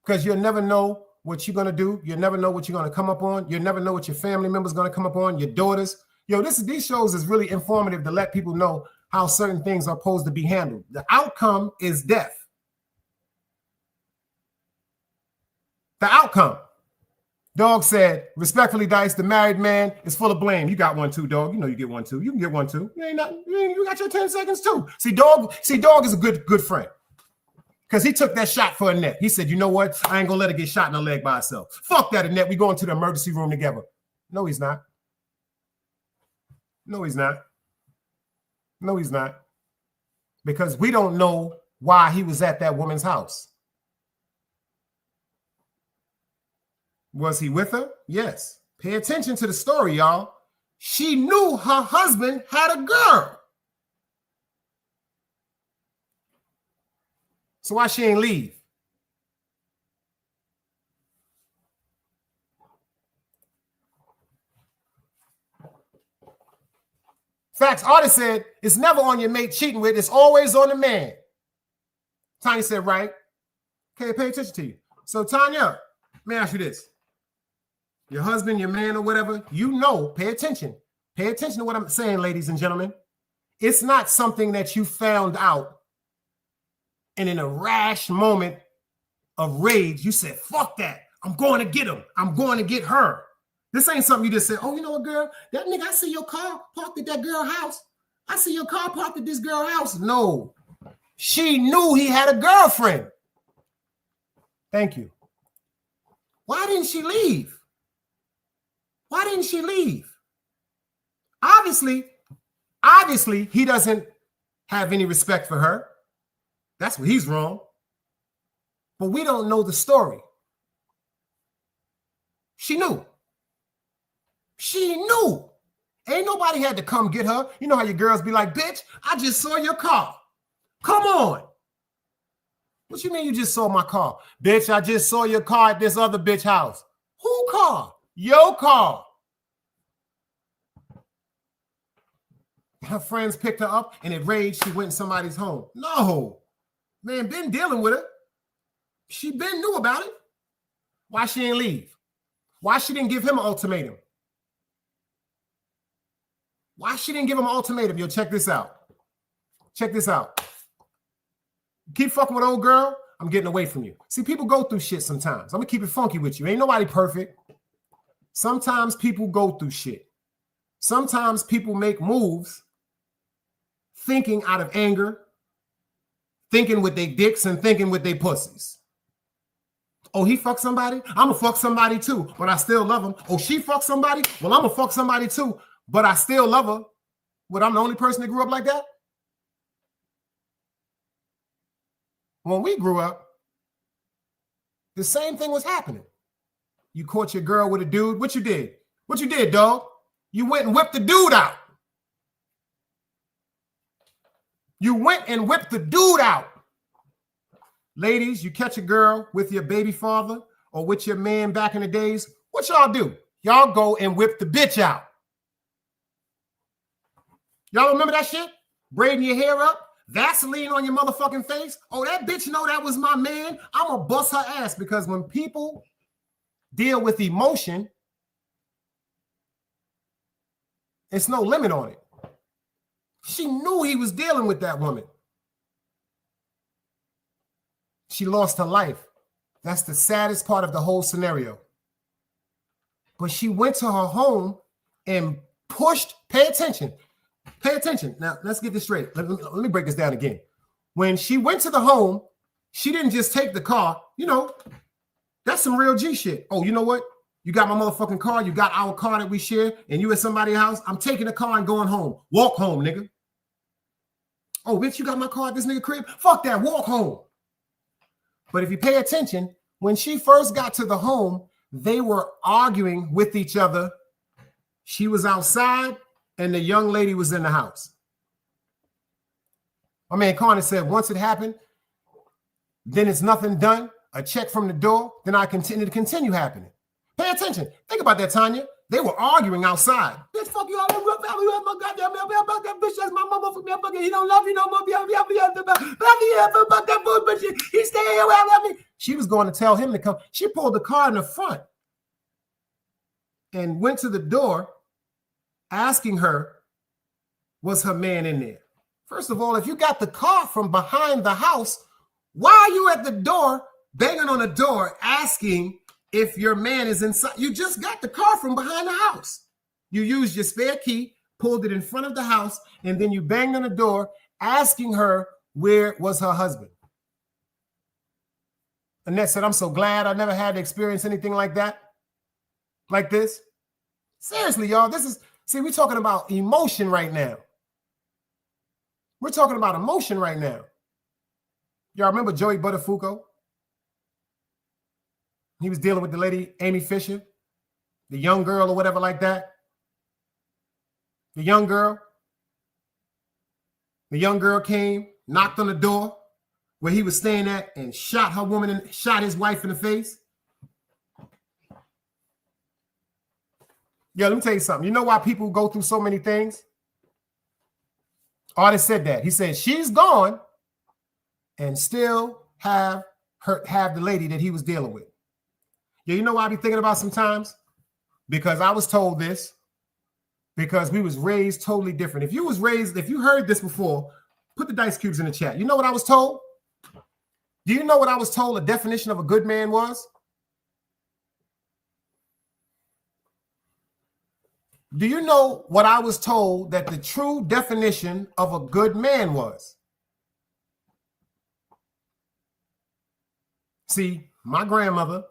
Because you'll never know what you're going to do. You'll never know what you're going to come up on. You'll never know what your family member's going to come up on, your daughters. Yo, these shows is really informative to let people know how certain things are supposed to be handled. The outcome is death. The outcome. Dog said, respectfully, Dice, the married man is full of blame. You got one too, dog. You know you get one too. You can get one too. You got your 10 seconds too. See, dog is a good friend. Because he took that shot for Annette. He said, you know what? I ain't gonna let her get shot in the leg by herself. Fuck that, Annette. We going to the emergency room together. No, he's not. No, he's not. No, he's not. Because we don't know why he was at that woman's house. Was he with her? Yes. Pay attention to the story, y'all. She knew her husband had a girl. So why she ain't leave? Facts, artist said, it's never on your mate cheating with, it's always on the man. Tanya said, right. Okay, pay attention to you. So Tanya, let me ask you this. Your husband, your man, or whatever, you know, pay attention. Pay attention to what I'm saying, ladies and gentlemen. It's not something that you found out and in a rash moment of rage, you said, fuck that. I'm going to get him. I'm going to get her. This ain't something you just said, oh, you know what, girl? That nigga, I see your car parked at that girl house. I see your car parked at this girl house. No. She knew he had a girlfriend. Thank you. Why didn't she leave? Why didn't she leave? Obviously, he doesn't have any respect for her. That's where he's wrong. But we don't know the story. She knew. She knew. Ain't nobody had to come get her. You know how your girls be like, bitch, I just saw your car. Come on. What you mean you just saw my car? Bitch, I just saw your car at this other bitch house. Who car? Your car. Her friends picked her up and it raged. She went in somebody's home. No. Man, been dealing with her. She been knew about it. Why she didn't leave? Why she didn't give him an ultimatum? Why she didn't give him an ultimatum? Yo, check this out. Check this out. Keep fucking with old girl, I'm getting away from you. See, people go through shit sometimes. I'm gonna keep it funky with you. Ain't nobody perfect. Sometimes people go through shit. Sometimes people make moves thinking out of anger, thinking with their dicks and thinking with their pussies. Oh, he fucked somebody? I'm gonna fuck somebody too, but I still love him. Oh, she fucked somebody? Well, I'm gonna fuck somebody too, but I still love her. But I'm the only person that grew up like that? When we grew up, the same thing was happening. You caught your girl with a dude. What you did? What you did, dog? You went and whipped the dude out. You went and whipped the dude out. Ladies, you catch a girl with your baby father or with your man back in the days, what y'all do? Y'all go and whip the bitch out. Y'all remember that shit? Braiding your hair up, Vaseline on your motherfucking face. Oh, that bitch know that was my man. I'm gonna bust her ass, because when people deal with emotion, it's no limit on it. She knew he was dealing with that woman. She lost her life. That's the saddest part of the whole scenario. But she went to her home and pushed, pay attention. Pay attention. Now, let's get this straight. Let me break this down again. When she went to the home, she didn't just take the car. You know, that's some real G shit. Oh, you know what? You got my motherfucking car. You got our car that we share, and you at somebody's house. I'm taking the car and going home. Walk home, nigga. Oh, bitch, you got my car at this nigga crib? Fuck that. Walk home. But if you pay attention, when she first got to the home, they were arguing with each other. She was outside, and the young lady was in the house. My man Carney said, once it happened, then it's nothing done. A check from the door, then I continue happening. Pay attention. Think about that, Tanya. They were arguing outside. Bitch, fuck you all. My goddamn that bitch. That's my motherfucker. He don't love you no more. He stay here without me. She was going to tell him to come. She pulled the car in the front and went to the door, asking her, was her man in there? First of all, if you got the car from behind the house, why are you at the door, banging on the door, asking if your man is inside? You just got the car from behind the house. You used your spare key, pulled it in front of the house, and then you banged on the door, asking her where was her husband. Annette said, I'm so glad I never had to experience anything like that, like this. Seriously, y'all, we're talking about emotion right now. We're talking about emotion right now. Y'all remember Joey Buttafuoco? He was dealing with the lady, Amy Fisher, the young girl or whatever like that. The young girl came, knocked on the door where he was staying at, and shot her woman and shot his wife in the face. Yeah, let me tell you something. You know why people go through so many things? Artist said that. He said she's gone and still have the lady that he was dealing with. Yeah, you know what I be thinking about sometimes? Because I was told this, because we was raised totally different. If you heard this before, put the dice cubes in the chat. You know what I was told? Do you know what I was told the definition of a good man was? Do you know what I was told that the true definition of a good man was? See, my grandmother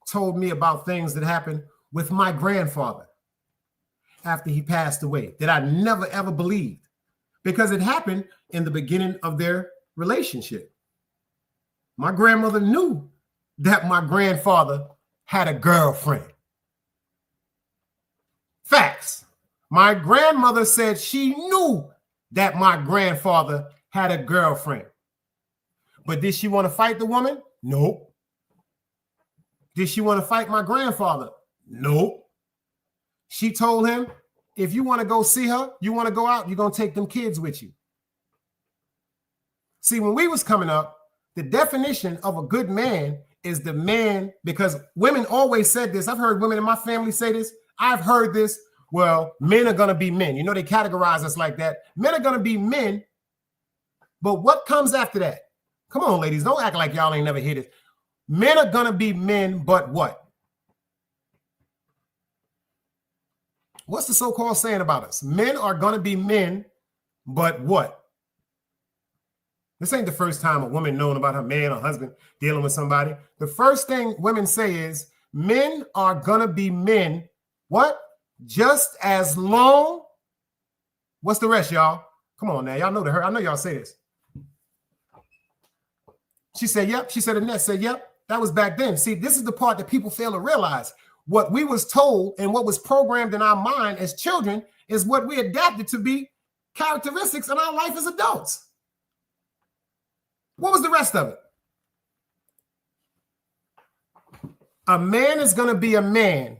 told me about things that happened with my grandfather after he passed away that I never ever believed, because it happened in the beginning of their relationship. My grandmother knew that my grandfather had a girlfriend. Facts. My grandmother said she knew that my grandfather had a girlfriend. But did she want to fight the woman? Nope. Did she want to fight my grandfather? Nope. She told him, if you want to go see her, you want to go out, you're going to take them kids with you. See, when we was coming up, the definition of a good man is the man, because women always said this. I've heard women in my family say this. I've heard this. well, men are going to be men. You know, they categorize us like that. Men are going to be men. But what comes after that? Come on, ladies. Don't act like y'all ain't never heard it. Men are going to be men, but what? What's the so-called saying about us? Men are going to be men, but what? This ain't the first time a woman knowing about her man or husband dealing with somebody. The first thing women say is men are going to be men. What? Just as long. What's the rest, y'all? Come on now. Y'all know her. I know y'all say this. She said, yep. She said, Annette said, yep. That was back then. See, this is the part that people fail to realize. What we was told and what was programmed in our mind as children is what we adapted to be characteristics in our life as adults. What was the rest of it? A man is going to be a man.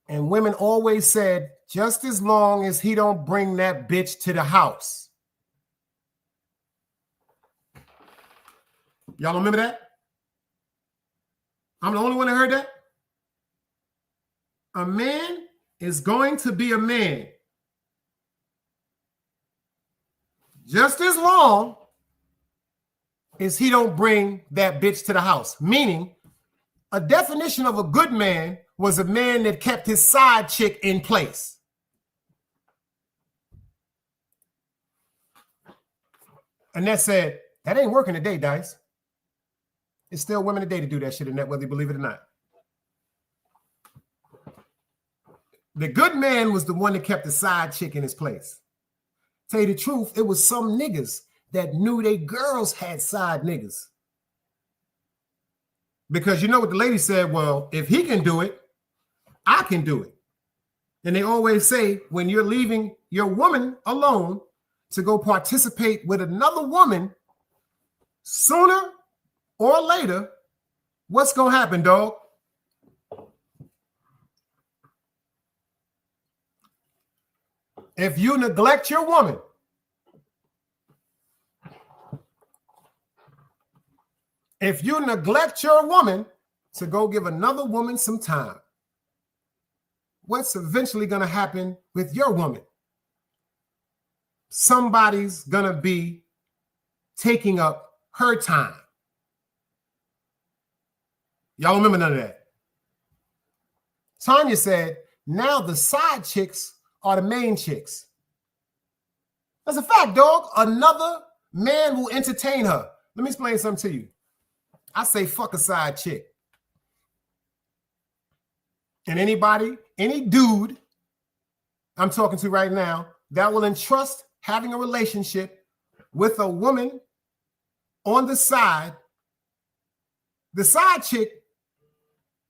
And women always said, just as long as he don't bring that bitch to the house. Y'all remember that? I'm the only one that heard that? A man is going to be a man just as long as he don't bring that bitch to the house. Meaning, a definition of a good man was a man that kept his side chick in place. And that said, that ain't working today, Dice. It's still women today to do that shit, Annette, whether you believe it or not. The good man was the one that kept the side chick in his place. Tell you the truth, it was some niggas that knew they girls had side niggas. Because you know what the lady said? Well, if he can do it, I can do it. And they always say, when you're leaving your woman alone to go participate with another woman, sooner or later, what's going to happen, dog? If you neglect your woman, to go give another woman some time, what's eventually going to happen with your woman? Somebody's going to be taking up her time. Y'all remember none of that? Tanya said, now the side chicks are the main chicks. That's a fact, dog. Another man will entertain her. Let me explain something to you. I say fuck a side chick. And anybody, any dude I'm talking to right now that will entrust having a relationship with a woman on the side chick,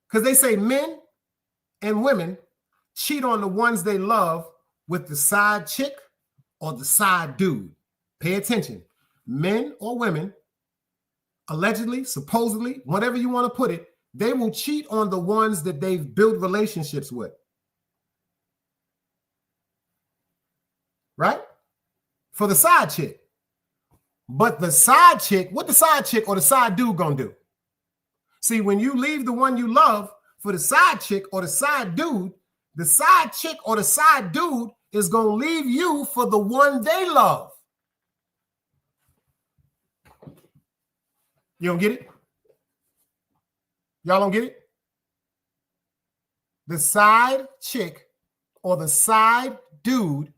because they say men and women cheat on the ones they love with the side chick or the side dude. Pay attention. Men or women, allegedly, supposedly, whatever you want to put it, they will cheat on the ones that they've built relationships with. Right? For the side chick. But the side chick, what the side chick or the side dude gonna do? See, when you leave the one you love for the side chick or the side dude, the side chick or the side dude is gonna leave you for the one they love. You don't get it? Y'all don't get it? The side chick or the side dude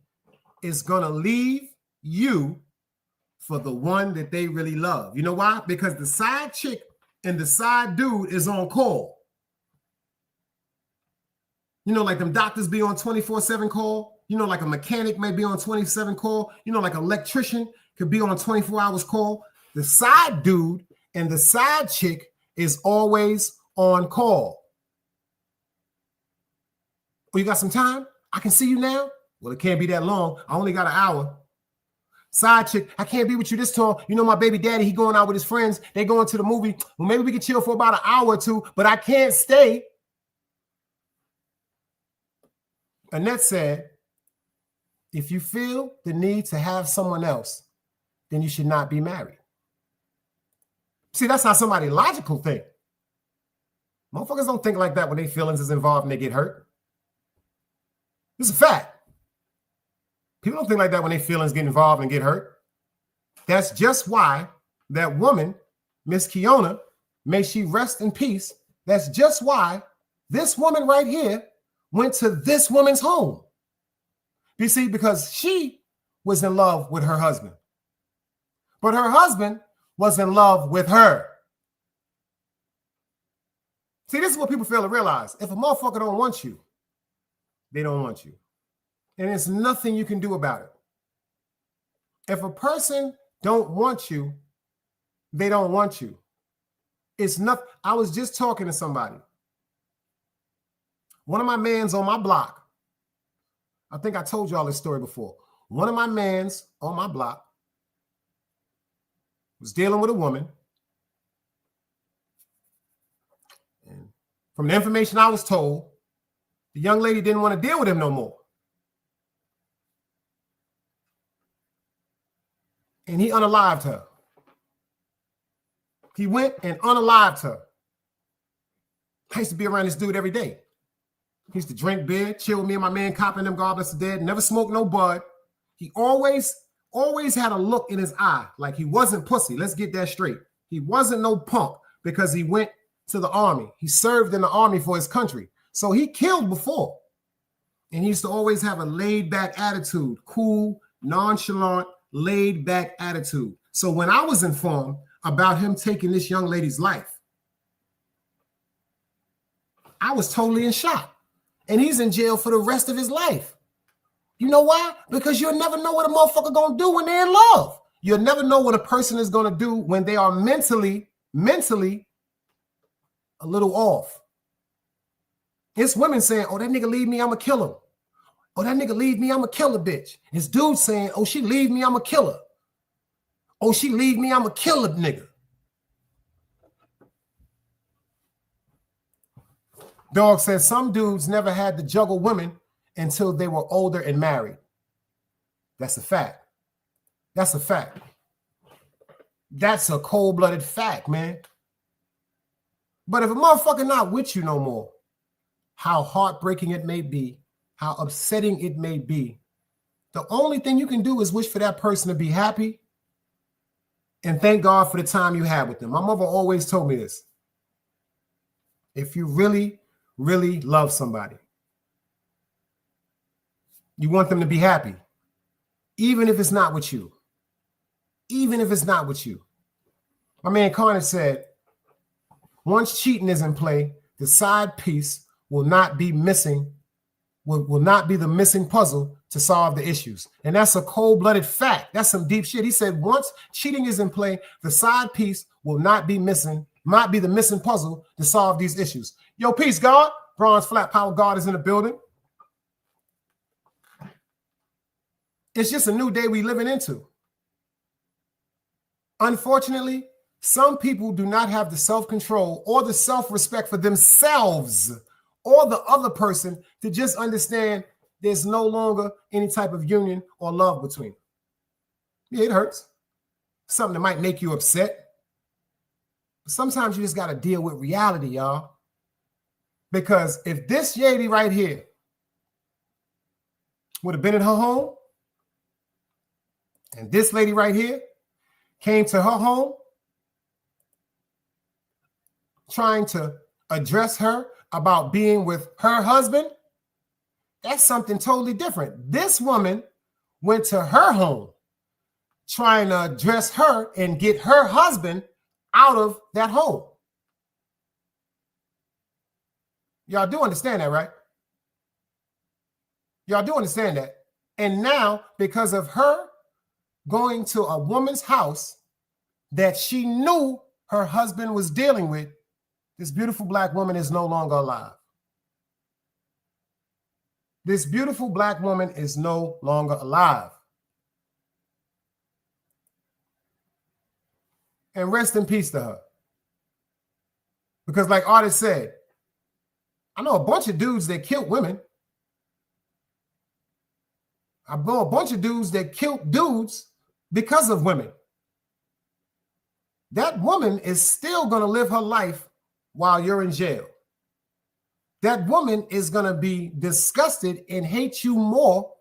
is going to leave you for the one that they really love. You know why? Because the side chick and the side dude is on call. You know, like them doctors be on 24/7 call. You know, like a mechanic may be on 27 call. You know, like an electrician could be on 24 hours call. The side dude and the side chick is always on call. Oh, you got some time? I can see you now? Well, it can't be that long. I only got an hour. Side chick, I can't be with you this tall. You know, my baby daddy, he going out with his friends. They going to the movie. Well, maybe we can chill for about an hour or two, but I can't stay. Annette said, if you feel the need to have someone else, then you should not be married. See, that's how somebody logical think. Motherfuckers don't think like that when their feelings is involved and they get hurt. This is a fact. People don't think like that when their feelings get involved and get hurt. That's just why that woman, Miss Kiona, may she rest in peace. That's just why this woman right here went to this woman's home. You see, because she was in love with her husband. But her husband was in love with her. See, this is what people fail to realize. If a motherfucker don't want you, they don't want you. And there's nothing you can do about it. If a person don't want you, they don't want you. It's not. I was just talking to somebody. One of my mans on my block, I think I told y'all this story before. One of my mans on my block was dealing with a woman. And from the information I was told, the young lady didn't want to deal with him no more. And he unalived her. He went and unalived her. I used to be around this dude every day. He used to drink beer, chill with me and my man, copping them, God bless the dead, never smoked no bud. He always had a look in his eye like he wasn't pussy. Let's get that straight. He wasn't no punk because he went to the army. He served in the army for his country. So he killed before. And he used to always have a laid back attitude, cool, nonchalant, laid back attitude. So when I was informed about him taking this young lady's life, I was totally in shock. And he's in jail for the rest of his life. You know why? Because you'll never know what a motherfucker gonna do when they're in love. You'll never know what a person is gonna do when they are mentally a little off. It's women saying, oh, that nigga leave me, I'ma kill him. Oh, that nigga leave me, I'ma kill a bitch. It's dudes saying, oh, she leave me, I'ma kill her. Oh, she leave me, I'ma kill a nigga. Dog says some dudes never had to juggle women until they were older and married. That's a fact. That's a fact. That's a cold-blooded fact, man. But if a motherfucker not with you no more, how heartbreaking it may be, how upsetting it may be, the only thing you can do is wish for that person to be happy and thank God for the time you had with them. My mother always told me this. If you really, really love somebody, you want them to be happy, even if it's not with you. Even if it's not with you. My man Carnage said, once cheating is in play, the side piece will not be missing, will not be the missing puzzle to solve the issues. And that's a cold-blooded fact. That's some deep shit. He said, once cheating is in play, the side piece will not be missing, might be the missing puzzle to solve these issues. Yo, peace, God. Bronze Flat Power God is in the building. It's just a new day we living into. Unfortunately, some people do not have the self-control or the self-respect for themselves or the other person to just understand there's no longer any type of union or love between them. Yeah, it hurts. Something that might make you upset. But sometimes you just got to deal with reality, y'all. Because if this lady right here would have been in her home, and this lady right here came to her home trying to address her about being with her husband, that's something totally different. This woman went to her home trying to address her and get her husband out of that home. Y'all do understand that, right? Y'all do understand that. And now, because of her going to a woman's house that she knew her husband was dealing with, this beautiful black woman is no longer alive. This beautiful black woman is no longer alive. And rest in peace to her. Because like Artist said, I know a bunch of dudes that killed women. I know a bunch of dudes that killed dudes because of women. That woman is still going to live her life while you're in jail. that woman is going to be disgusted and hate you more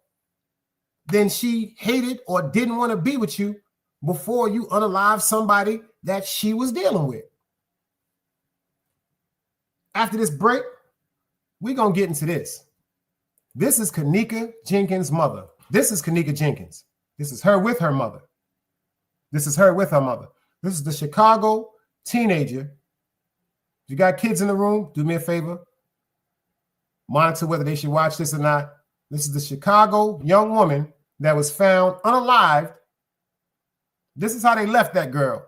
than she hated or didn't want to be with you before you unalive somebody that she was dealing with. After this break, we're going to get into this. This is Kenneka Jenkins' mother. This is Kenneka Jenkins. This is her with her mother. This is her with her mother. This is the Chicago teenager. If you got kids in the room, do me a favor. Monitor whether they should watch this or not. This is the Chicago young woman that was found unalived. This is how they left that girl.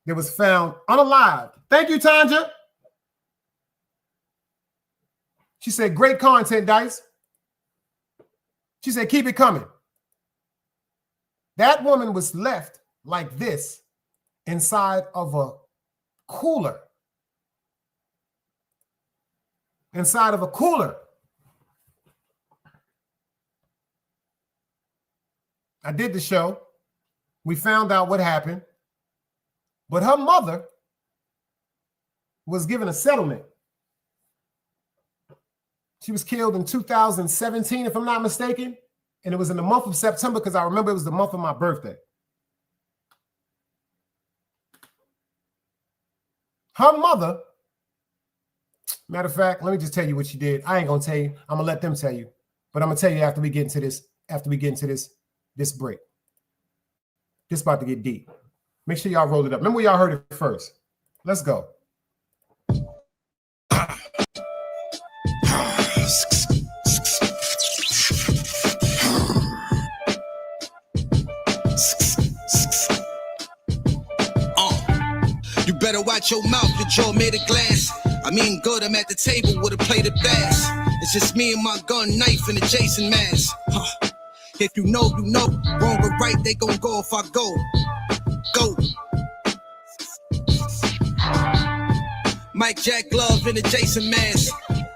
That was found unalived. Thank you, Tanja. She said, great content, Dice. She said, keep it coming. That woman was left like this inside of a cooler. Inside of a cooler. I did the show. We found out what happened. But her mother was given a settlement. She was killed in 2017, if I'm not mistaken. And it was in the month of September because I remember it was the month of my birthday. Her mother, matter of fact, let me just tell you what she did. I ain't gonna tell you. I'm gonna let them tell you. But I'm gonna tell you after we get into this break. This about to get deep. Make sure y'all roll it up. Remember y'all heard it first. Let's go. You better watch your mouth, your jaw made of glass. I mean good, I'm at the table with a plate of bass. It's just me and my gun, knife, and a Jason mask. If you know, you know. Wrong or right, they gon' go if I go. Go. Mike Jack glove and a Jason mask.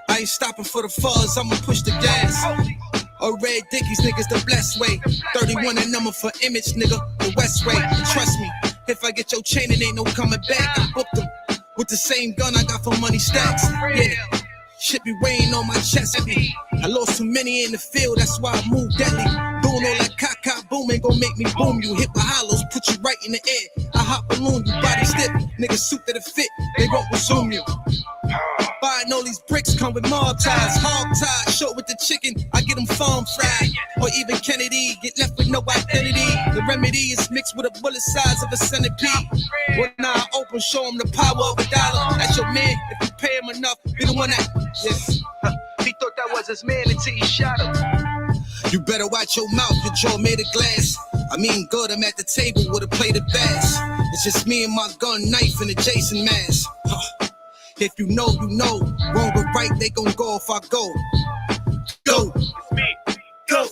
I ain't stopping for the fuzz, I'ma push the gas. Or red Dickies, niggas the blessed way. 31 and number for image, nigga, the West way. And trust me, if I get your chain, it ain't no coming back. I booked them with the same gun I got for money stacks. Yeah, shit be weighing on my chest. I lost too many in the field, that's why I moved deadly. Doing all that cock boom ain't gon' make me boom. You hit my hollows, put you right in the air. I hop balloon, you body stiff. Niggas suit to the fit, they won't resume you. Buying all these bricks come with mob ties, hog ties, short with the chicken, I get them farm fried. Or even Kennedy, get left with no identity. The remedy is mixed with a bullet size of a centipede. When I open, show him the power of a dollar. That's your man, if you pay him enough, be the one that, yes. He thought that was his man until he shot him. You better watch your mouth, your jaw made of glass. I mean good, I'm at the table with a plate of bass. It's just me and my gun, knife, and a Jason mask. If you know, you know. Wrong or right, they gon' go if I go. Go. Go.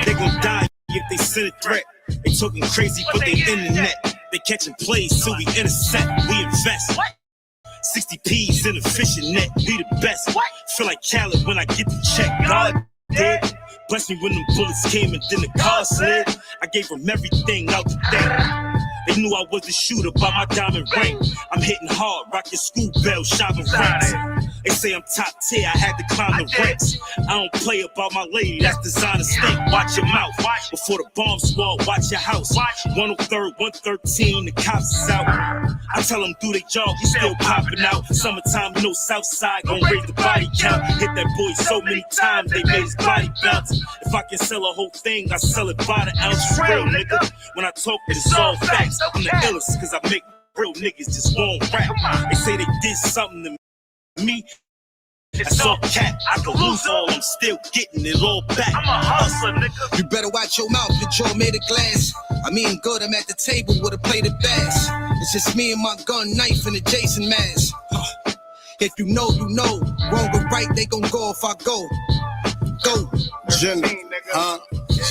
They gon' die if they send a threat. They talking crazy, but they internet. They catching plays, so we intercept. We invest. 60 P's in a fishing net. Be the best. Feel like Khaled when I get the check. God did. Bless me when them bullets came and then the car slid. I gave them everything out the thing. They knew I was the shooter by my diamond ring. I'm hitting hard, rocking school bell, shoving ranks. They say I'm top tier, I had to climb the ranks. I don't play about my lady, that's designer stink. Watch your mouth, before the bomb squad, watch your house. 103rd, 113, the cops is out. I tell them do they job, he still popping out. Summertime, no south side, gon' raise the body count. Hit that boy so many times, they made his body bounce. If I can sell a whole thing, I sell it by the ounce. Real nigga, when I talk, it's all facts. I'm the illest, cause I make real niggas just won't rap. They say they did something to me. That's all cap. I can lose all, I'm still getting it all back. I'm a hustler, nigga. You better watch your mouth, your jaw made of glass. I mean good, I'm at the table with a plate of bass. It's just me and my gun, knife, and a Jason mask. If you know, you know. Wrong or right, they gon' go if I go. Go. Jimmy,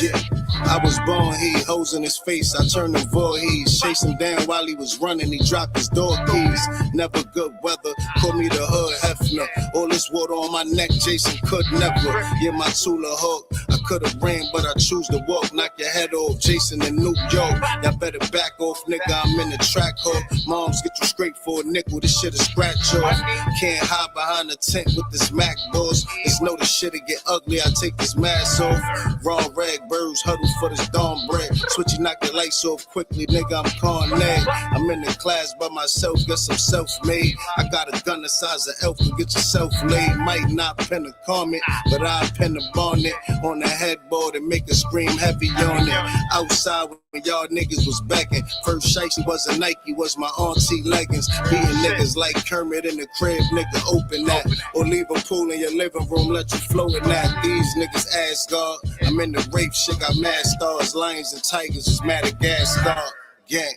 yeah. I was born here, hoes in his face. I turned him Voorhees. Chased him down while he was running. He dropped his door keys. Never good weather. Call me the hood Hefner. All this water on my neck, Jason could never. Yeah, my Tula hook. I could have ran, but I choose to walk. Knock your head off, Jason in New York. Y'all better back off, nigga. I'm in the track hook. Moms get you straight for a nickel. This shit is scratch off. Can't hide behind the tent with this Mac boss. Just know this shit'll get ugly. I take this mask off. Raw rag birds huddle for this dawn bread. Switchy, knock the lights off quickly, nigga. I'm Kenneka. I'm in the class by myself. Guess I'm self-made. I got a gun the size of elf to get yourself laid. Might not pen a comment, but I pen a bonnet on the headboard and make it scream heavy on it. Outside when y'all niggas was backing. First shicey was a Nike, was my auntie leggings. Beating niggas like Kermit in the crib, nigga, open that. Or leave a pool in your living room, let you flow in that. These niggas ass God. I'm in the rape shit, got mad stars, lions and tigers, is Madagascar. Gang.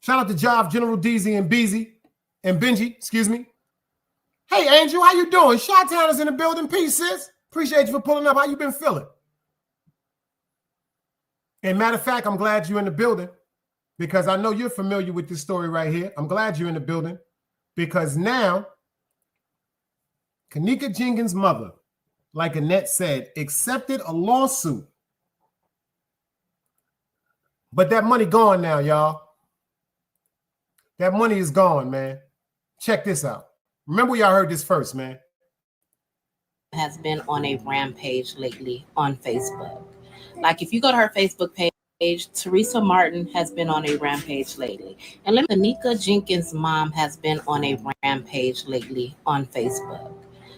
Shout out to Job, General Deezy and Beezy and Benji, excuse me. Hey, Angel, how you doing? Chi-Town is in the building. Peace, sis. Appreciate you for pulling up. How you been feeling? And matter of fact, I'm glad you're in the building because I know you're familiar with this story right here. I'm glad you're in the building because now Kenneka Jenkins' mother, like Annette said, accepted a lawsuit. But that money gone now, y'all. That money is gone, man. Check this out. Remember y'all heard this first, man. Has been on a rampage lately on Facebook. Like if you go to her Facebook page, Teresa Martin has been on a rampage lately. And Kenneka Jenkins' mom has been on a rampage lately on Facebook.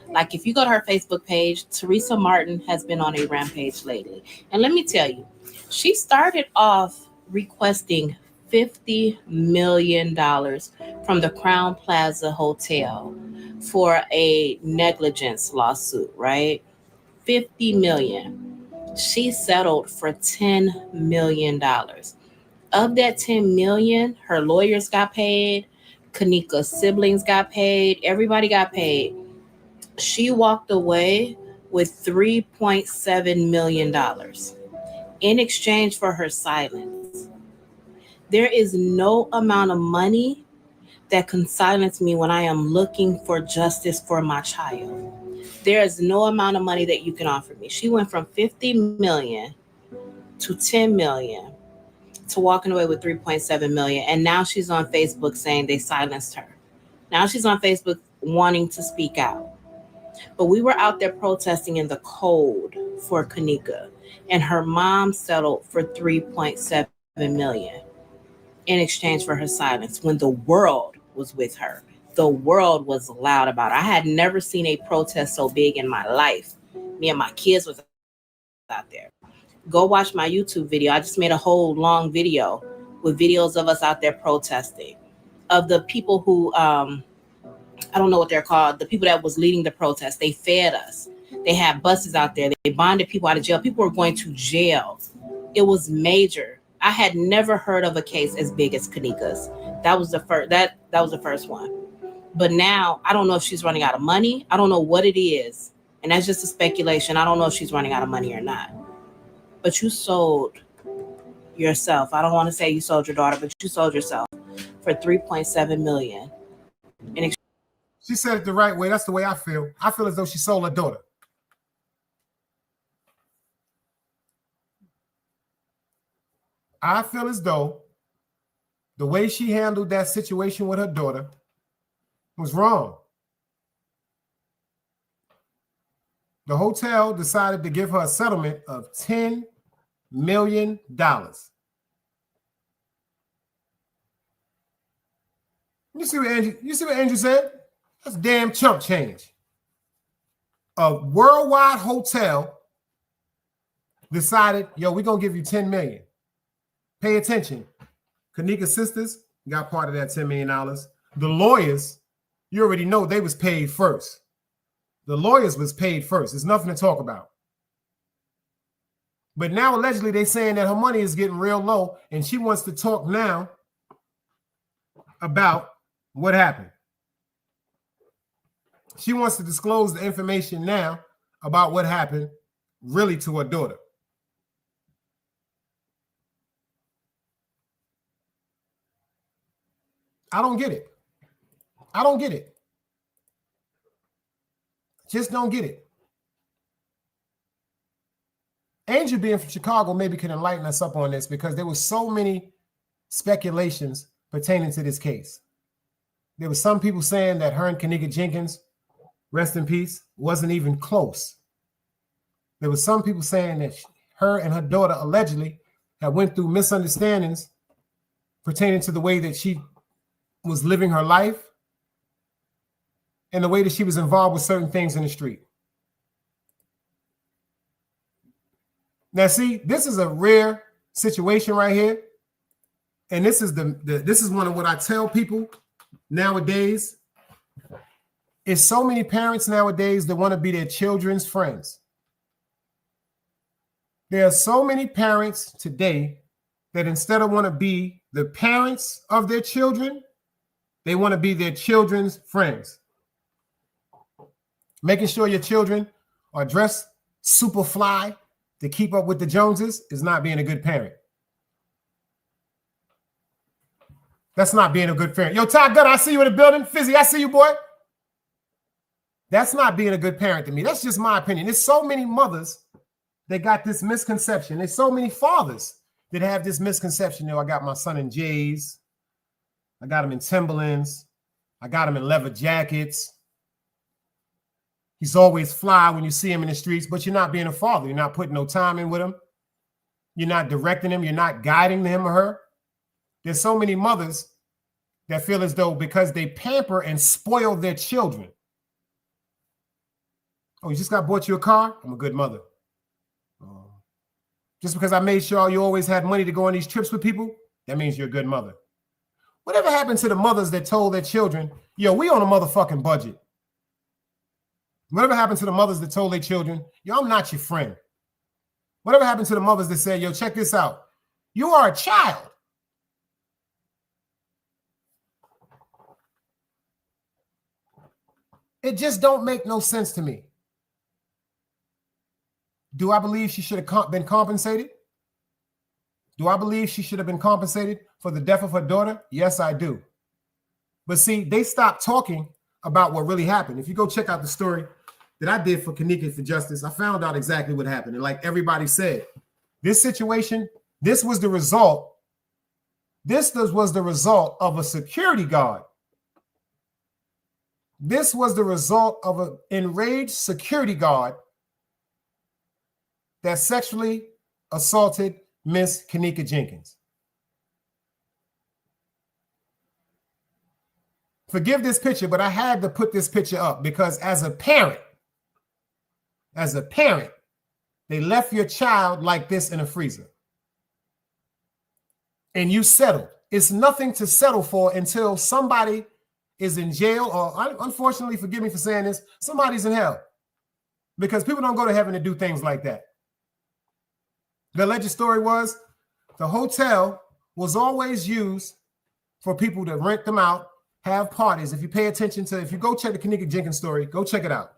Like if you go to her Facebook page, Teresa Martin has been on a rampage lately. And let me tell you, she started off requesting $50 million from the Crown Plaza Hotel for a negligence lawsuit, right? $50 million. She settled for $10 million. Of that $10 million, her lawyers got paid, Kenneka's siblings got paid, everybody got paid. She walked away with $3.7 million in exchange for her silence. There is no amount of money that can silence me when I am looking for justice for my child. There is no amount of money that you can offer me. She went from 50 million to 10 million to walking away with 3.7 million. And now she's on Facebook saying they silenced her. Now she's on Facebook wanting to speak out. But we were out there protesting in the cold for Kenneka, and her mom settled for 3.7 million in exchange for her silence when the world was with her. The world was loud about it. I had never seen a protest so big in my life. Me and my kids was out there. Go watch my YouTube video. I just made a whole long video with videos of us out there protesting, of the people who, I don't know what they're called, the people that was leading the protest. They fed us. They had buses out there. They bonded people out of jail. People were going to jail. It was major. I had never heard of a case as big as Kenneka's. That was the first. That was the first one. But now I don't know if she's running out of money. I don't know what it is, and that's just a speculation. I don't know if she's running out of money or not. But you sold yourself. I don't want to say you sold your daughter, but you sold yourself for 3.7 million. And she said it the right way. That's the way I feel. I feel as though she sold her daughter. I feel as though the way she handled that situation with her daughter was wrong. The hotel decided to give her a settlement of $10 million. You see what Andrew said? That's damn chump change. A worldwide hotel decided, yo, we're going to give you $10 million. Pay attention. Kenneka's sisters got part of that $10 million. The lawyers, you already know they was paid first. The lawyers was paid first. There's nothing to talk about. But now allegedly they're saying that her money is getting real low and she wants to talk now about what happened. She wants to disclose the information now about what happened really to her daughter. I don't get it. I don't get it. Just don't get it. Angel being from Chicago maybe can enlighten us up on this because there were so many speculations pertaining to this case. There were some people saying that her and Kenneka Jenkins, rest in peace, wasn't even close. There were some people saying that her and her daughter allegedly had went through misunderstandings pertaining to the way that she was living her life and the way that she was involved with certain things in the street. Now, see, this is a rare situation right here. And this is this is one of what I tell people nowadays. Is so many parents nowadays that want to be their children's friends. There are so many parents today that instead of want to be the parents of their children, they want to be their children's friends. Making sure your children are dressed super fly to keep up with the Joneses is not being a good parent. That's not being a good parent. Yo, Todd Gunner, I see you in the building. Fizzy, I see you, boy. That's not being a good parent to me. That's just my opinion. There's so many mothers that got this misconception. There's so many fathers that have this misconception. You know, I got my son in J's. I got him in Timberlands. I got him in leather jackets. He's always fly when you see him in the streets, but you're not being a father. You're not putting no time in with him. You're not directing him. You're not guiding him or her. There's so many mothers that feel as though because they pamper and spoil their children. Oh, you just got bought you a car? I'm a good mother. Just because I made sure you always had money to go on these trips with people, that means you're a good mother. Whatever happened to the mothers that told their children, yo, we on a motherfucking budget? Whatever happened to the mothers that told their children, yo, I'm not your friend? Whatever happened to the mothers that said, yo, check this out. You are a child. It just don't make no sense to me. Do I believe she should have been compensated? Do I believe she should have been compensated for the death of her daughter? Yes, I do. But see, they stopped talking about what really happened. If you go check out the story that I did for Kenneka for Justice, I found out exactly what happened. And like everybody said, this situation, this was the result. This was the result of a security guard. This was the result of an enraged security guard that sexually assaulted Miss Kenneka Jenkins. Forgive this picture, but I had to put this picture up because as a parent, they left your child like this in a freezer. And you settled. It's nothing to settle for until somebody is in jail, or unfortunately, forgive me for saying this, somebody's in hell. Because people don't go to heaven to do things like that. The alleged story was the hotel was always used for people to rent them out, have parties. If you pay attention to, if you go check the Kenneka Jenkins story, go check it out.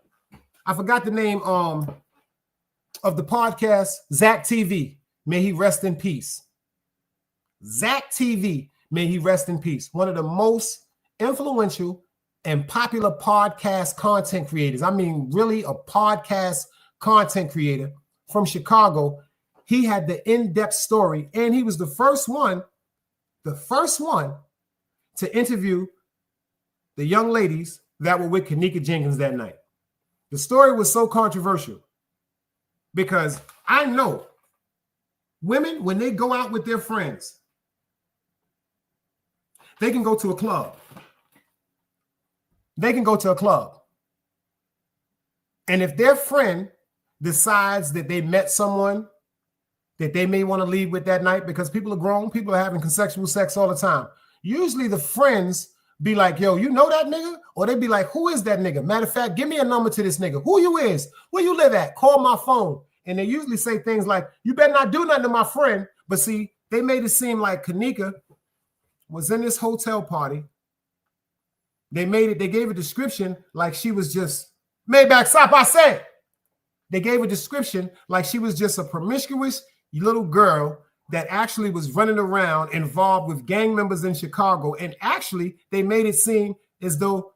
I forgot the name of the podcast, Zach TV. May he rest in peace. Zach TV, may he rest in peace. One of the most influential and popular podcast content creators. I mean, really a podcast content creator from Chicago. He had the in-depth story, and he was the first one to interview the young ladies that were with Kenneka Jenkins that night. The story was so controversial because I know women, when they go out with their friends, they can go to a club. They can go to a club. And if their friend decides that they met someone that they may want to leave with that night, because people are grown, people are having consensual sex all the time. Usually the friends be like, yo, you know that nigga? Or they be like, who is that nigga? Matter of fact, give me a number to this nigga. Who you is? Where you live at? Call my phone. And they usually say things like, you better not do nothing to my friend. But see, they made it seem like Kenneka was in this hotel party. They gave a description like she was just, Maybach, stop, I said. They gave a description like she was just a promiscuous little girl that actually was running around involved with gang members in Chicago. And actually, they made it seem as though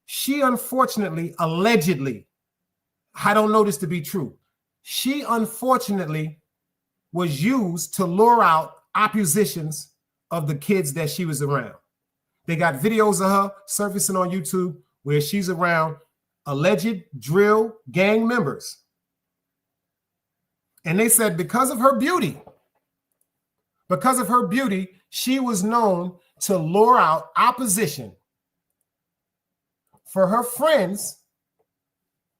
she unfortunately, allegedly, I don't know this to be true. She unfortunately was used to lure out oppositions of the kids that she was around. They got videos of her surfacing on YouTube where she's around alleged drill gang members. And they said because of her beauty, she was known to lure out opposition for her friends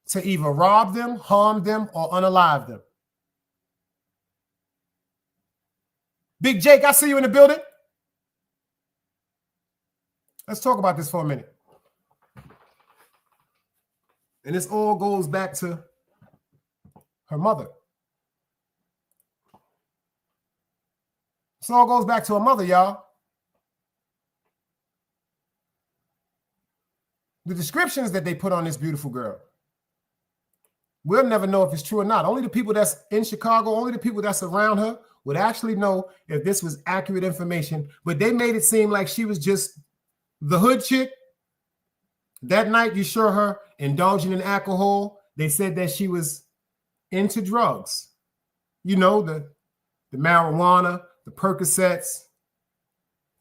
to either rob them, harm them, or unalive them. Big Jake, I see you in the building. Let's talk about this for a minute. And this all goes back to her mother. This all goes back to her mother, y'all. The descriptions that they put on this beautiful girl, we'll never know if it's true or not. Only the people that's in Chicago, only the people that's around her would actually know if this was accurate information. But they made it seem like she was just the hood chick. That night you saw her indulging in alcohol. They said that she was into drugs. You know, the marijuana, the Percocets,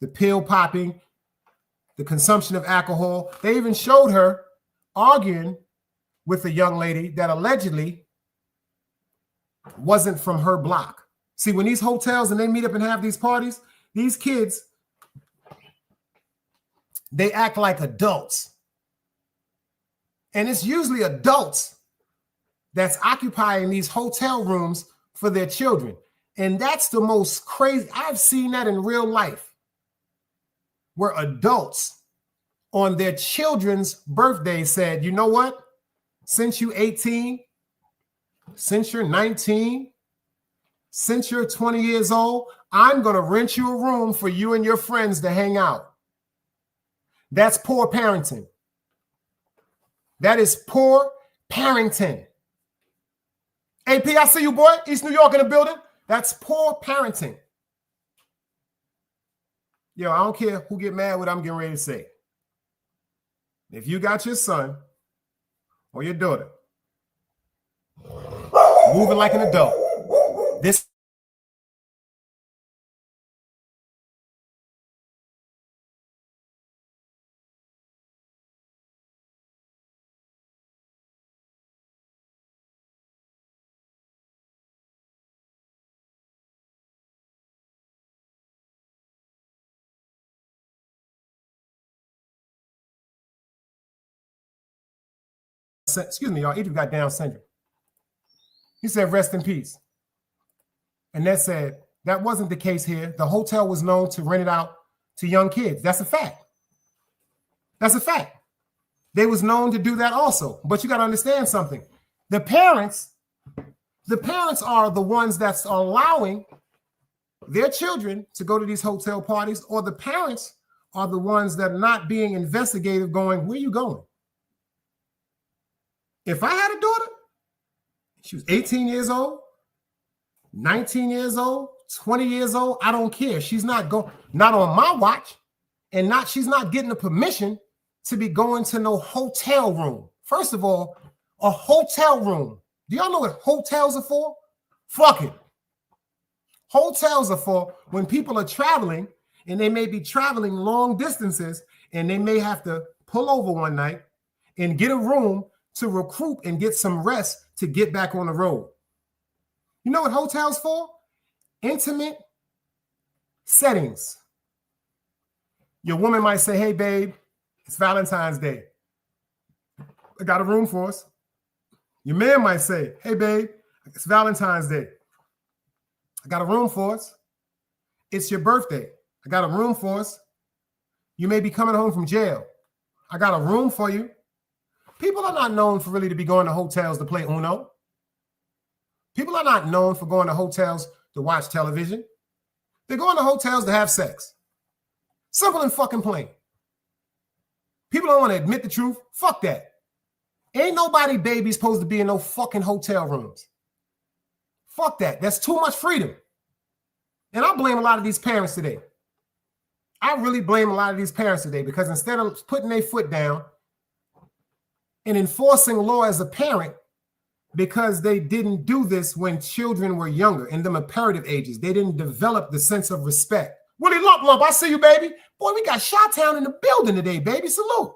the pill popping, the consumption of alcohol. They even showed her arguing with a young lady that allegedly wasn't from her block. See, when these hotels and they meet up and have these parties, these kids, they act like adults. And it's usually adults that's occupying these hotel rooms for their children. And that's the most crazy. I've seen that in real life, where adults on their children's birthday said, you know what? Since you're 18, since you're 19, since you're 20 years old, I'm going to rent you a room for you and your friends to hang out. That's poor parenting. That is poor parenting. AP, I see you, boy. East New York in the building. That's poor parenting. Yo, I don't care who get mad what I'm getting ready to say. If you got your son or your daughter moving like an adult, this excuse me, y'all, Egypt got Down syndrome. He said, rest in peace. And that said, that wasn't the case here. The hotel was known to rent it out to young kids. That's a fact. That's a fact. They was known to do that also. But you got to understand something. The parents are the ones that's allowing their children to go to these hotel parties, or the parents are the ones that are not being investigative going, where are you going? If I had a daughter, she was 18 years old, 19 years old, 20 years old, I don't care. She's not going, not on my watch, and she's not getting the permission to be going to no hotel room. First of all, a hotel room. Do y'all know what hotels are for? Fuck it. Hotels are for when people are traveling, and they may be traveling long distances, and they may have to pull over one night and get a room to recruit and get some rest to get back on the road. You know what hotels for? Intimate settings. Your woman might say, hey, babe, it's Valentine's Day. I got a room for us. Your man might say, hey, babe, it's Valentine's Day. I got a room for us. It's your birthday. I got a room for us. You may be coming home from jail. I got a room for you. People are not known for really to be going to hotels to play Uno. People are not known for going to hotels to watch television. They're going to hotels to have sex. Simple and fucking plain. People don't want to admit the truth. Fuck that. Ain't nobody baby supposed to be in no fucking hotel rooms. Fuck that. That's too much freedom. And I blame a lot of these parents today. I really blame a lot of these parents today because instead of putting their foot down and enforcing law as a parent, because they didn't do this when children were younger, in them imperative ages, they didn't develop the sense of respect. Willie Lump, I see you, baby. Boy, we got Chi-Town in the building today, baby. Salute.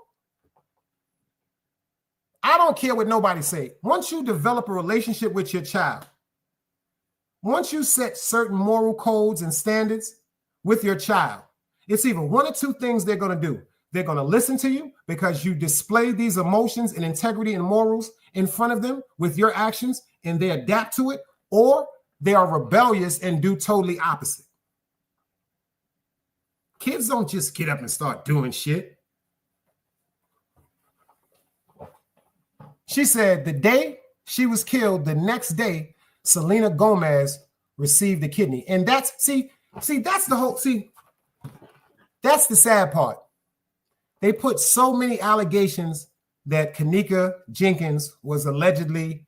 I don't care what nobody say. Once you develop a relationship with your child, once you set certain moral codes and standards with your child, it's either one or two things they're going to do. They're going to listen to you because you display these emotions and integrity and morals in front of them with your actions, and they adapt to it, or they are rebellious and do totally opposite. Kids don't just get up and start doing shit. She said the day she was killed, the next day, Selena Gomez received a kidney. And that's, that's the sad part. They put so many allegations that Kenneka Jenkins was allegedly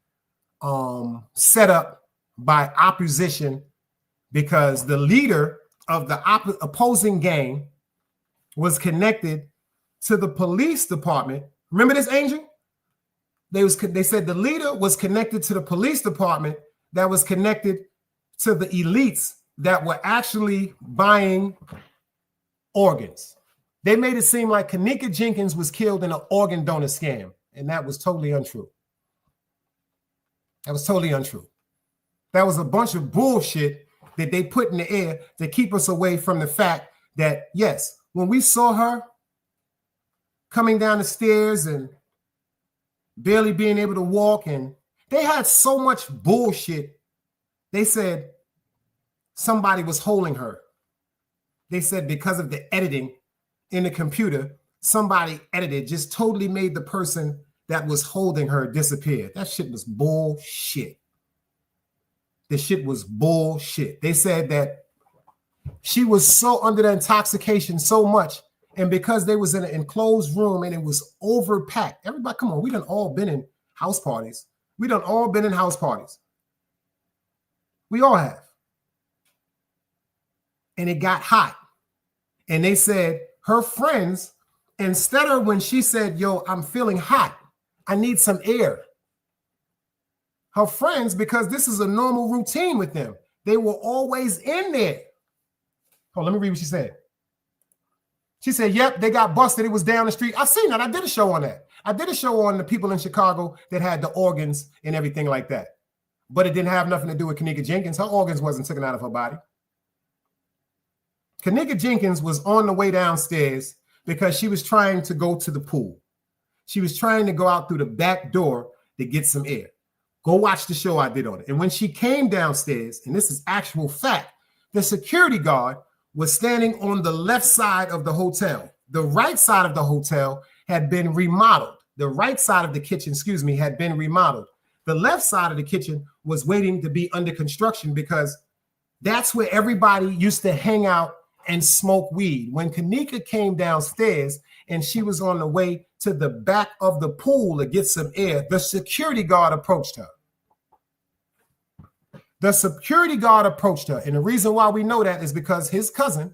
set up by opposition because the leader of the opposing gang was connected to the police department. Remember this, Angel? They said the leader was connected to the police department that was connected to the elites that were actually buying organs. They made it seem like Kenneka Jenkins was killed in an organ donor scam, and that was totally untrue. That was totally untrue. That was a bunch of bullshit that they put in the air to keep us away from the fact that, yes, when we saw her coming down the stairs and barely being able to walk, and they had so much bullshit. They said somebody was holding her. They said because of the editing in the computer, somebody edited, just totally made the person that was holding her disappear. That shit was bullshit. The shit was bullshit. They said that she was so under the intoxication so much, and because they was in an enclosed room and it was overpacked. Everybody, come on, we done all been in house parties. We done all been in house parties. We all have. And it got hot. And they said her friends, instead of when she said, yo, I'm feeling hot, I need some air. Her friends, because this is a normal routine with them, they were always in there. Oh, let me read what she said. She said, yep, they got busted. It was down the street. I seen that. I did a show on that. I did a show on the people in Chicago that had the organs and everything like that. But it didn't have nothing to do with Kenneka Jenkins. Her organs wasn't taken out of her body. Kenneka Jenkins was on the way downstairs because she was trying to go to the pool. She was trying to go out through the back door to get some air. Go watch the show I did on it. And when she came downstairs, and this is actual fact, the security guard was standing on the left side of the hotel. The right side of the hotel had been remodeled. The right side of the kitchen, had been remodeled. The left side of the kitchen was waiting to be under construction because that's where everybody used to hang out and smoke weed. When Kenneka came downstairs and she was on the way to the back of the pool to get some air, the security guard approached her. The security guard approached her. And the reason why we know that is because his cousin,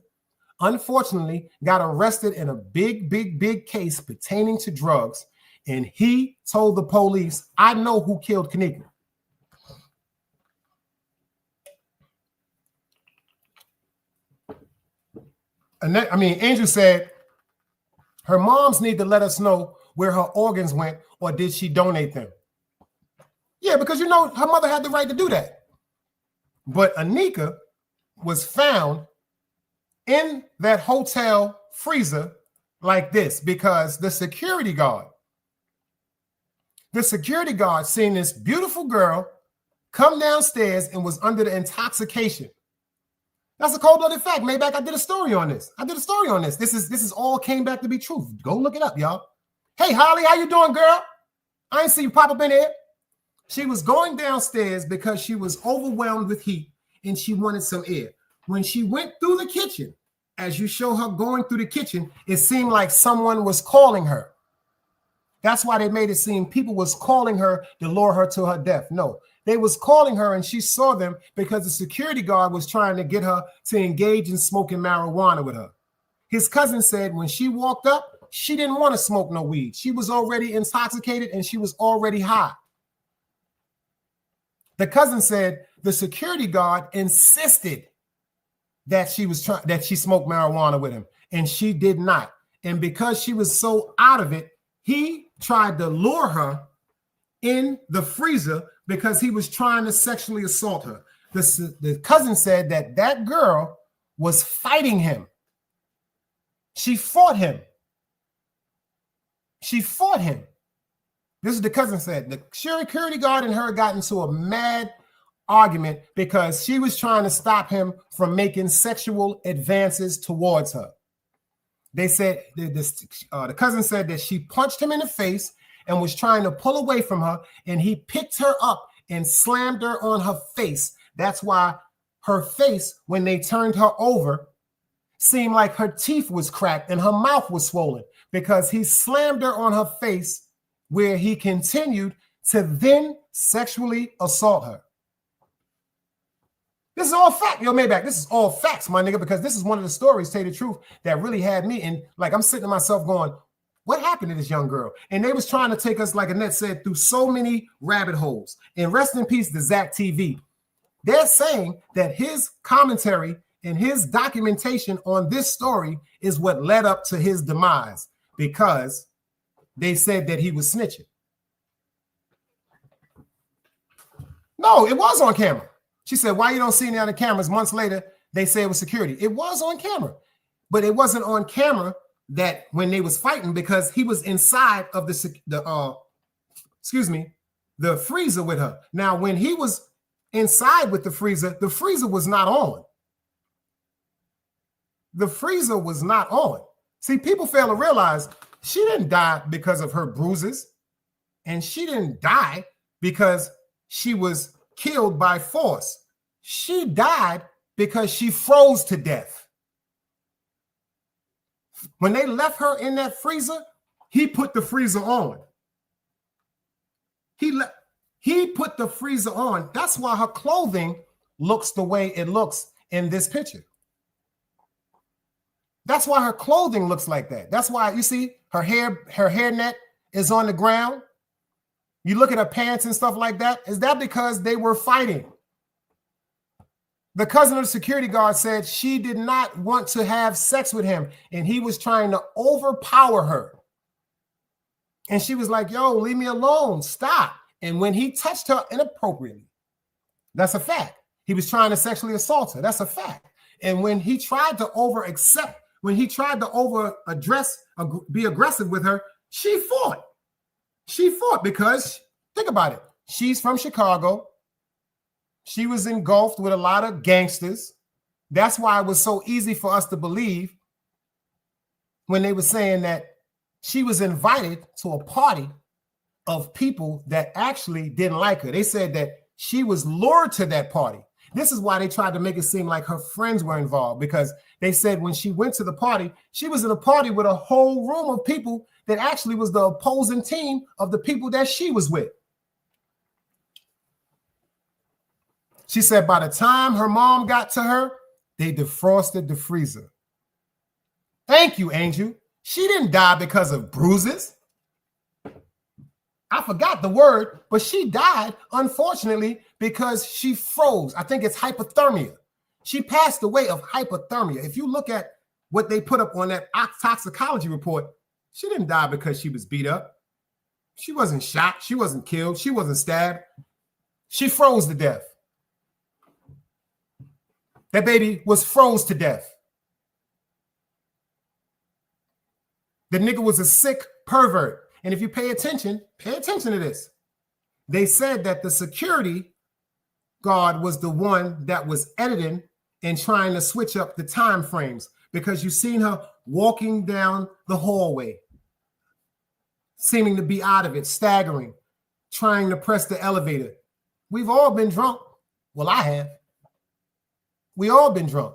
unfortunately, got arrested in a big case pertaining to drugs. And he told the police, I know who killed Kenneka. And that, Angel said, her moms need to let us know where her organs went, or did she donate them? Yeah, because her mother had the right to do that. But Anika was found in that hotel freezer like this because the security guard seen this beautiful girl come downstairs and was under the intoxication. That's a cold-blooded fact. Maybach, I did a story on this. This is all came back to be true. Go look it up, y'all. Hey, Holly, how you doing, girl? I ain't see you pop up in here. She was going downstairs because she was overwhelmed with heat and she wanted some air. When she went through the kitchen, as you show her going through the kitchen, it seemed like someone was calling her. That's why they made it seem people was calling her to lure her to her death. No, they was calling her and she saw them because the security guard was trying to get her to engage in smoking marijuana with her. His cousin said when she walked up, she didn't want to smoke no weed. She was already intoxicated and she was already high. The cousin said the security guard insisted that she smoked marijuana with him, and she did not. And because she was so out of it, he tried to lure her in the freezer because he was trying to sexually assault her. The cousin said that girl was fighting him. She fought him. She fought him. This is the cousin said. The security guard and her got into a mad argument because she was trying to stop him from making sexual advances towards her. They said the cousin said that she punched him in the face and was trying to pull away from her, and he picked her up and slammed her on her face. That's why her face, when they turned her over, seemed like her teeth was cracked and her mouth was swollen because he slammed her on her face, where he continued to then sexually assault her. This is all fact, yo, Maybach. This is all facts, my nigga, because this is one of the stories, tell you the truth, that really had me. And like, I'm sitting to myself going, what happened to this young girl? And they was trying to take us, like Annette said, through so many rabbit holes. And rest in peace to Zach TV. They're saying that his commentary and his documentation on this story is what led up to his demise, because they said that he was snitching. No, it was on camera. She said, why you don't see it on the cameras? Months later, they say it was security. It was on camera, but it wasn't on camera that when they was fighting, because he was inside of the freezer with her. Now, when he was inside with the freezer was not on. The freezer was not on. See, people fail to realize she didn't die because of her bruises, and she didn't die because she was killed by force. She died because she froze to death. When they left her in that freezer, he put the freezer on. He put the freezer on. That's why her clothing looks the way it looks in this picture. That's why her clothing looks like that. That's why you see her hairnet is on the ground. You look at her pants and stuff like that. Is that because they were fighting? The cousin of the security guard said she did not want to have sex with him, and he was trying to overpower her. And she was like, yo, leave me alone, stop. And when he touched her inappropriately, that's a fact. He was trying to sexually assault her. That's a fact. And when he tried to be aggressive with her, she fought. She fought because, think about it, she's from Chicago. She was engulfed with a lot of gangsters. That's why it was so easy for us to believe when they were saying that she was invited to a party of people that actually didn't like her. They said that she was lured to that party. This is why they tried to make it seem like her friends were involved, because they said when she went to the party, she was in a party with a whole room of people that actually was the opposing team of the people that she was with. She said by the time her mom got to her, they defrosted the freezer. Thank you, Angel. She didn't die because of bruises. I forgot the word, but she died, unfortunately, because she froze. I think it's hypothermia. She passed away of hypothermia. If you look at what they put up on that toxicology report, she didn't die because she was beat up. She wasn't shot. She wasn't killed. She wasn't stabbed. She froze to death. That baby was froze to death. The nigga was a sick pervert. And if you pay attention to this. They said that the security guard was the one that was editing and trying to switch up the time frames, because you've seen her walking down the hallway, seeming to be out of it, staggering, trying to press the elevator. We've all been drunk. Well, I have. We all been drunk.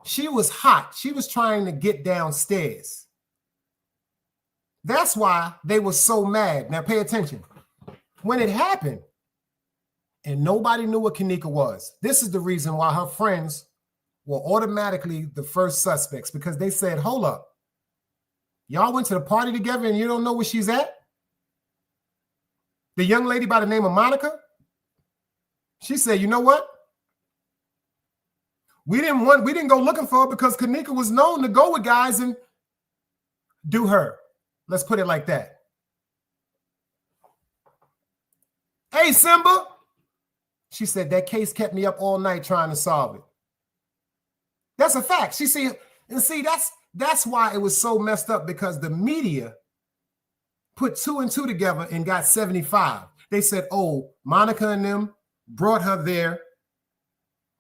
She was hot. She was trying to get downstairs. That's why they were so mad. Now pay attention. When it happened and nobody knew what Kenneka was. This is the reason why her friends were automatically the first suspects, because they said, hold up, y'all went to the party together and you don't know where she's at? The young lady by the name of Monica, she said, you know what? We didn't go looking for her because Kenneka was known to go with guys and do her. Let's put it like that. Hey, Simba. She said that case kept me up all night trying to solve it. That's a fact. See, that's why it was so messed up, because the media put 2 and 2 together and got 75. They said, oh, Monica and them brought her there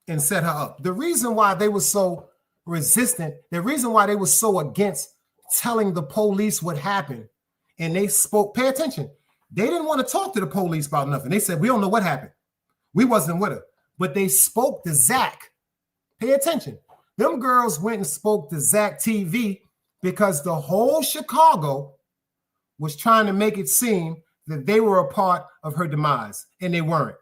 and set her up. The reason why they were so resistant, the reason why they were so against telling the police what happened, and they spoke, pay attention, they didn't want to talk to the police about nothing. They said, we don't know what happened. We wasn't with her. But they spoke to Zach. Pay attention. Them girls went and spoke to Zach TV because the whole Chicago was trying to make it seem that they were a part of her demise, and they weren't.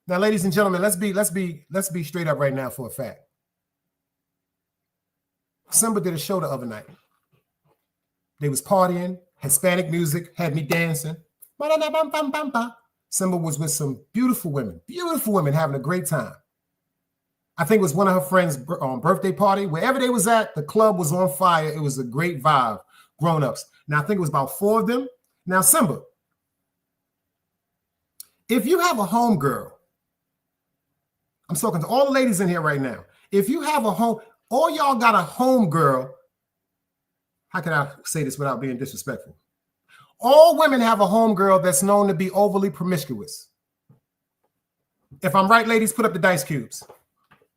Now, ladies and gentlemen, let's be straight up right now for a fact. Simba did a show the other night. They was partying, Hispanic music, had me dancing. Simba was with some beautiful women having a great time. I think it was one of her friends' birthday party. Wherever they was at, the club was on fire. It was a great vibe, grown-ups. Now, I think it was about 4 of them. Now, Simba, if you have a homegirl, I'm talking to all the ladies in here right now. If you have a home, all y'all got a homegirl, how can I say this without being disrespectful? All women have a homegirl that's known to be overly promiscuous. If I'm right, ladies, put up the dice cubes.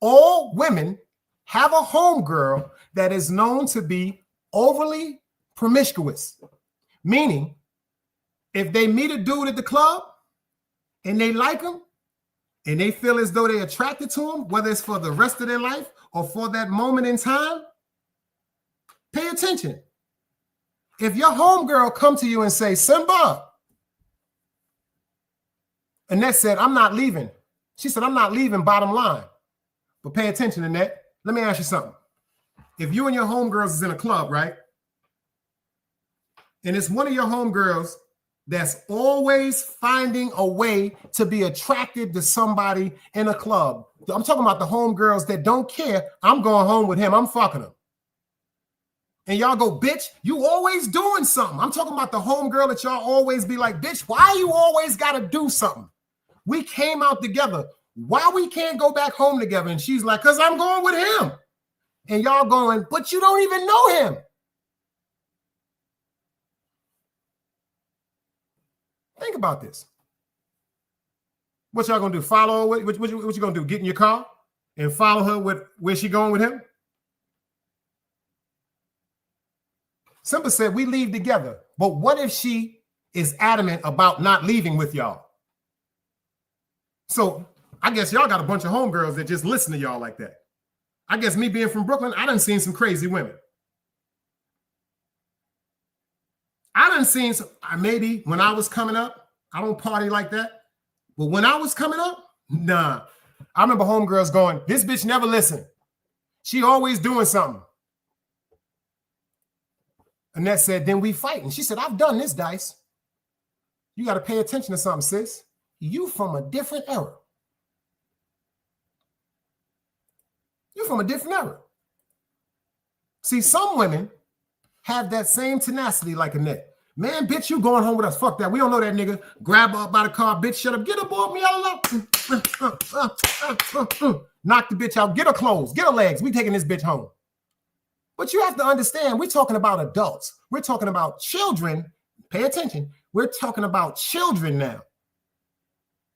All women have a homegirl that is known to be overly promiscuous. Meaning, if they meet a dude at the club and they like him and they feel as though they're attracted to him, whether it's for the rest of their life or for that moment in time, pay attention. If your homegirl come to you and say, Simba, Annette said, I'm not leaving. She said, I'm not leaving, bottom line. But pay attention, Annette. Let me ask you something. If you and your homegirls is in a club, right? And it's one of your homegirls that's always finding a way to be attracted to somebody in a club. I'm talking about the homegirls that don't care. I'm going home with him. I'm fucking him. And y'all go, bitch, you always doing something. I'm talking about the homegirl that y'all always be like, bitch, why you always got to do something? We came out together. Why we can't go back home together? And she's like, because I'm going with him. And y'all going, but you don't even know him. Think about this. What y'all going to do? Follow her? What you going to do? Get in your car and follow her with where she going with him? Simba said, we leave together. But what if she is adamant about not leaving with y'all? So I guess y'all got a bunch of homegirls that just listen to y'all like that. I guess me being from Brooklyn, I done seen some crazy women. I done seen some, maybe when I was coming up, I don't party like that. But when I was coming up, nah. I remember homegirls going, this bitch never listen. She always doing something. Annette said, then we fighting. She said, I've done this, Dice. You got to pay attention to something, sis. You from a different era. You're from a different era. See, some women have that same tenacity like Annette. Man, bitch, you going home with us. Fuck that. We don't know that nigga. Grab her up by the car. Bitch, shut up. Get her boy, me all up. Knock the bitch out. Get her clothes. Get her legs. We taking this bitch home. But you have to understand, we're talking about adults. We're talking about children. Pay attention. We're talking about children now.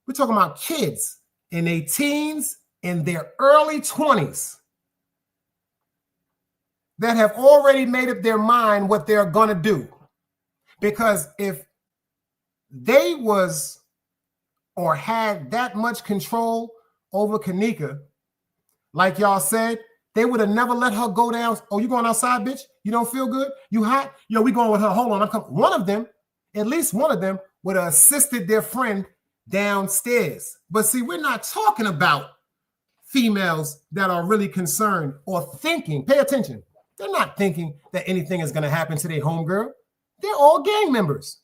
We're talking about kids in their teens, in their early 20s that have already made up their mind what they're going to do. Because if they was or had that much control over Kenneka, like y'all said, they would have never let her go down. Oh, you going outside, bitch? You don't feel good? You hot? Yo, we going with her. Hold on. I'm coming. One of them, at least one of them, would have assisted their friend downstairs. But see, we're not talking about females that are really concerned or thinking. Pay attention. They're not thinking that anything is going to happen to their homegirl. They're all gang members.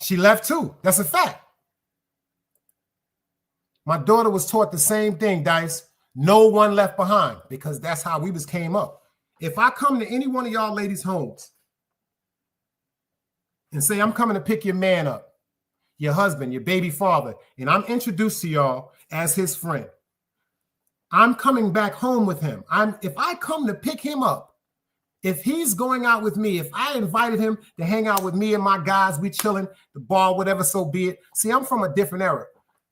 She left too. That's a fact. My daughter was taught the same thing, Dice. No one left behind, because that's how we came up. If I come to any one of y'all ladies' homes and say, I'm coming to pick your man up, your husband, your baby father, and I'm introduced to y'all as his friend, I'm coming back home with him. If I come to pick him up, if he's going out with me, if I invited him to hang out with me and my guys, we chilling, the bar, whatever, so be it. See, I'm from a different era.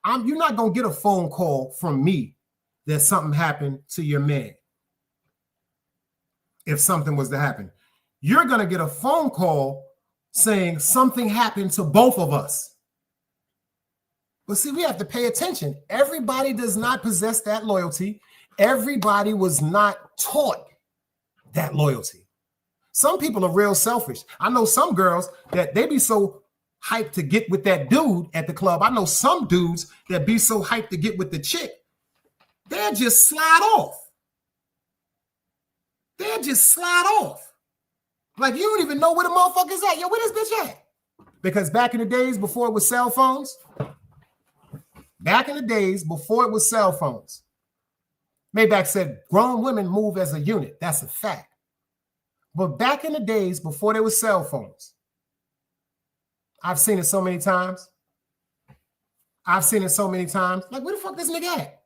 You're not going to get a phone call from me that something happened to your man. If something was to happen, you're going to get a phone call saying something happened to both of us. But see, we have to pay attention. Everybody does not possess that loyalty. Everybody was not taught that loyalty. Some people are real selfish. I know some girls that they be so hyped to get with that dude at the club. I know some dudes that be so hyped to get with the chick, they'll just slide off. They'll just slide off. Like, you don't even know where the motherfucker's at. Yo, where this bitch at? Because back in the days before it was cell phones, Maybach said grown women move as a unit. That's a fact. But back in the days before there were cell phones, I've seen it so many times. Like, where the fuck this nigga at?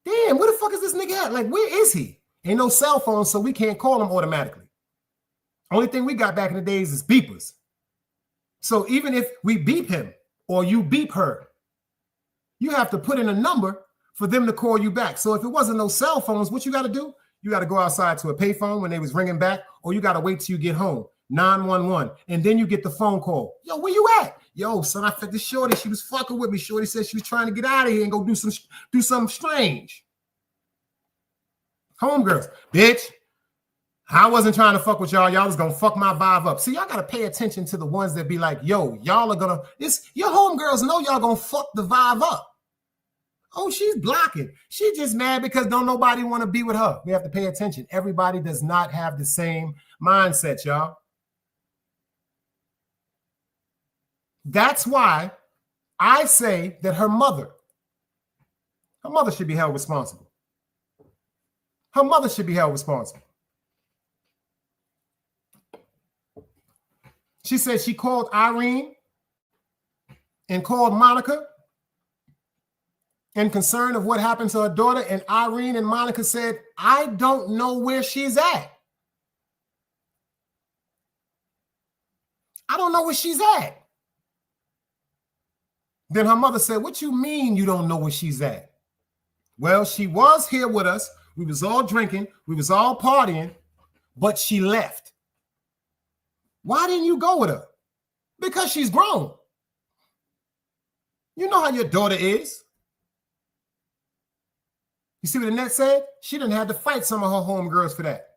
Damn, where the fuck is this nigga at? Like, where is he? Ain't no cell phone, so we can't call him automatically. Only thing we got back in the days is beepers. So even if we beep him or you beep her, you have to put in a number for them to call you back. So if it wasn't no cell phones, what you got to do? You got to go outside to a payphone when they was ringing back, or you got to wait till you get home, 911, and then you get the phone call. Yo, where you at? Yo, son, I fed this shorty. She was fucking with me. Shorty said she was trying to get out of here and go do something strange. Homegirls, bitch, I wasn't trying to fuck with y'all. Y'all was going to fuck my vibe up. See, y'all got to pay attention to the ones that be like, yo, y'all are going to, your homegirls know y'all going to fuck the vibe up. Oh, she's blocking. She's just mad because don't nobody want to be with her. We have to pay attention. Everybody does not have the same mindset, y'all. That's why I say that her mother should be held responsible. Her mother should be held responsible. She said she called Irene and called Monica in concern of what happened to her daughter, and Irene and Monica said, I don't know where she's at. I don't know where she's at. Then her mother said, what you mean you don't know where she's at? Well, she was here with us. We was all drinking. We was all partying, but she left. Why didn't you go with her? Because she's grown. You know how your daughter is. You see what Annette said? She didn't have to fight some of her homegirls for that.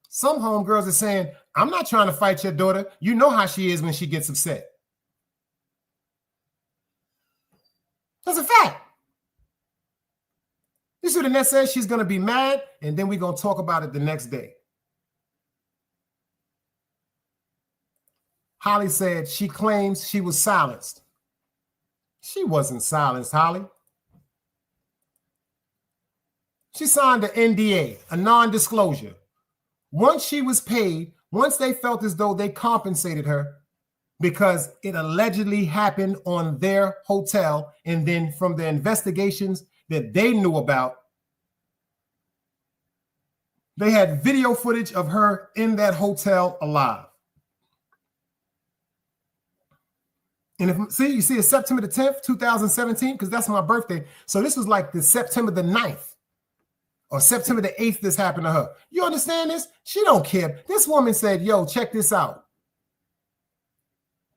Some homegirls are saying, I'm not trying to fight your daughter. You know how she is when she gets upset. That's a fact. You see what Annette says? She's going to be mad, and then we're going to talk about it the next day. Holly said she claims she was silenced. She wasn't silenced, Holly. She signed an NDA, a non-disclosure. Once she was paid, once they felt as though they compensated her because it allegedly happened on their hotel, and then from the investigations that they knew about, they had video footage of her in that hotel alive. And you see it's September the 10th, 2017, because that's my birthday. So this was like the September the 9th or September the 8th this happened to her. You understand this? She don't care. This woman said, yo, check this out.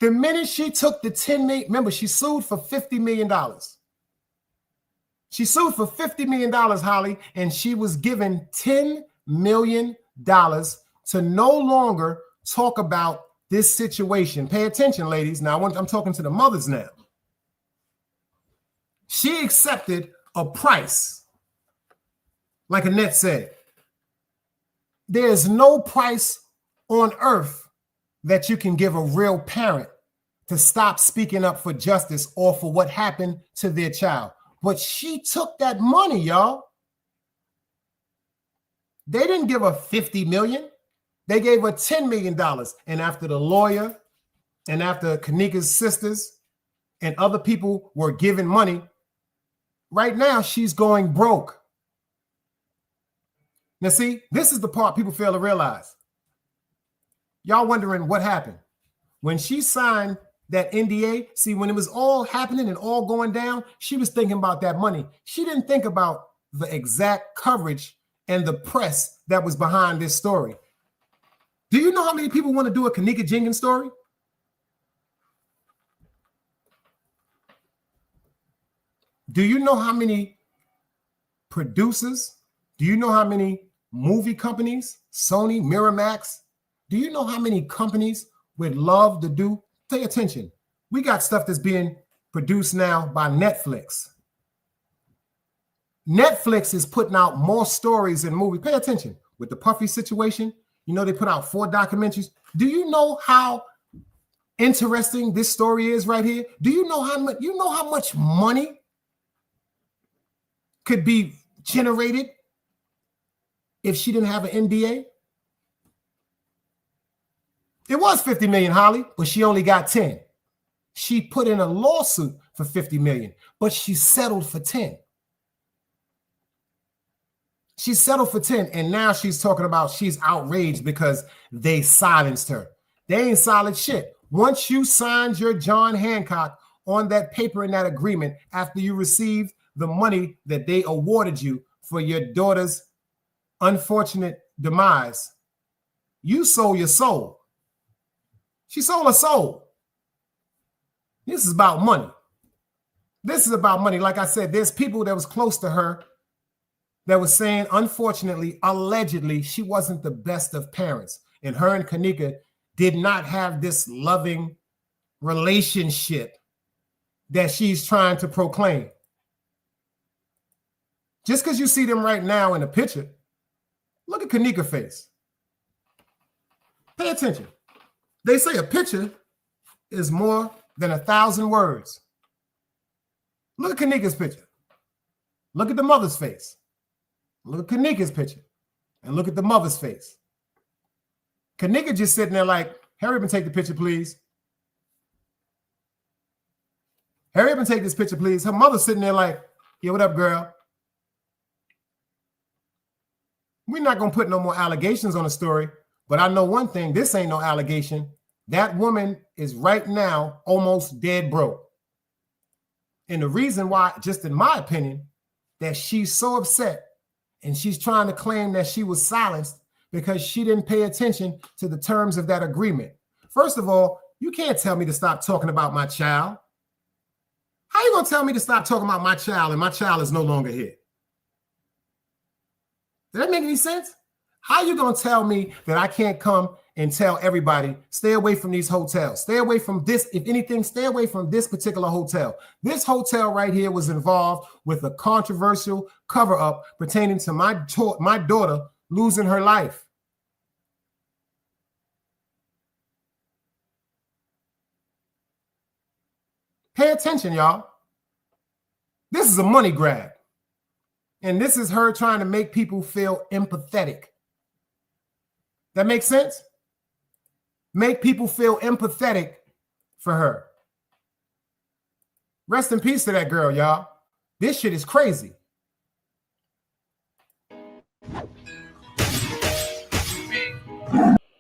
The minute she took the 10 million, remember, she sued for $50 million. She sued for $50 million, Holly, and she was given $10 million to no longer talk about this situation. Pay attention, ladies. Now, I'm talking to the mothers now. She accepted a price. Like Annette said, there's no price on earth that you can give a real parent to stop speaking up for justice or for what happened to their child. But she took that money, y'all. They didn't give her $50 million. They gave her $10 million. And after the lawyer and after Kenneka's sisters and other people were given money, right now she's going broke. Now, see, this is the part people fail to realize. Y'all wondering what happened. When she signed that NDA, see, when it was all happening and all going down, she was thinking about that money. She didn't think about the exact coverage and the press that was behind this story. Do you know how many people want to do a Kenneka Jenkins story? Do you know how many producers? Do you know how many movie companies? Sony, Miramax? Do you know how many companies would love to do? Pay attention. We got stuff that's being produced now by Netflix. Netflix is putting out more stories and movies. Pay attention. With the Puffy situation, you know, they put out 4 documentaries. Do you know how interesting this story is right here? Do you know how much money could be generated if she didn't have an NDA? It was 50 million, Holly, but she only got 10. She put in a lawsuit for 50 million, but she settled for 10. She settled for 10, and now she's talking about she's outraged because they silenced her. They ain't silent shit. Once you signed your John Hancock on that paper in that agreement after you received the money that they awarded you for your daughter's unfortunate demise, you sold your soul. She sold her soul. This is about money. This is about money. Like I said, there's people that was close to her that was saying, unfortunately, allegedly, she wasn't the best of parents. And her and Kenneka did not have this loving relationship that she's trying to proclaim. Just because you see them right now in a picture, look at Kenneka's face. Pay attention. They say a picture is more than 1,000 words. Look at Kenneka's picture. Look at the mother's face. Look at Kenneka's picture. And look at the mother's face. Kenneka just sitting there like, hurry up and take the picture, please. Hurry up and take this picture, please. Her mother's sitting there like, yeah, what up, girl? We're not going to put no more allegations on the story, but I know one thing, this ain't no allegation. That woman is right now almost dead broke. And the reason why, just in my opinion, that she's so upset and she's trying to claim that she was silenced because she didn't pay attention to the terms of that agreement. First of all, you can't tell me to stop talking about my child. How you going to tell me to stop talking about my child and my child is no longer here? Does that make any sense? How you going to tell me that I can't come and tell everybody, stay away from these hotels, stay away from this, if anything, stay away from this particular hotel. This hotel right here was involved with a controversial cover-up pertaining to my daughter losing her life. Pay attention, y'all. This is a money grab. And this is her trying to make people feel empathetic. That makes sense? Make people feel empathetic for her. Rest in peace to that girl, y'all. This shit is crazy.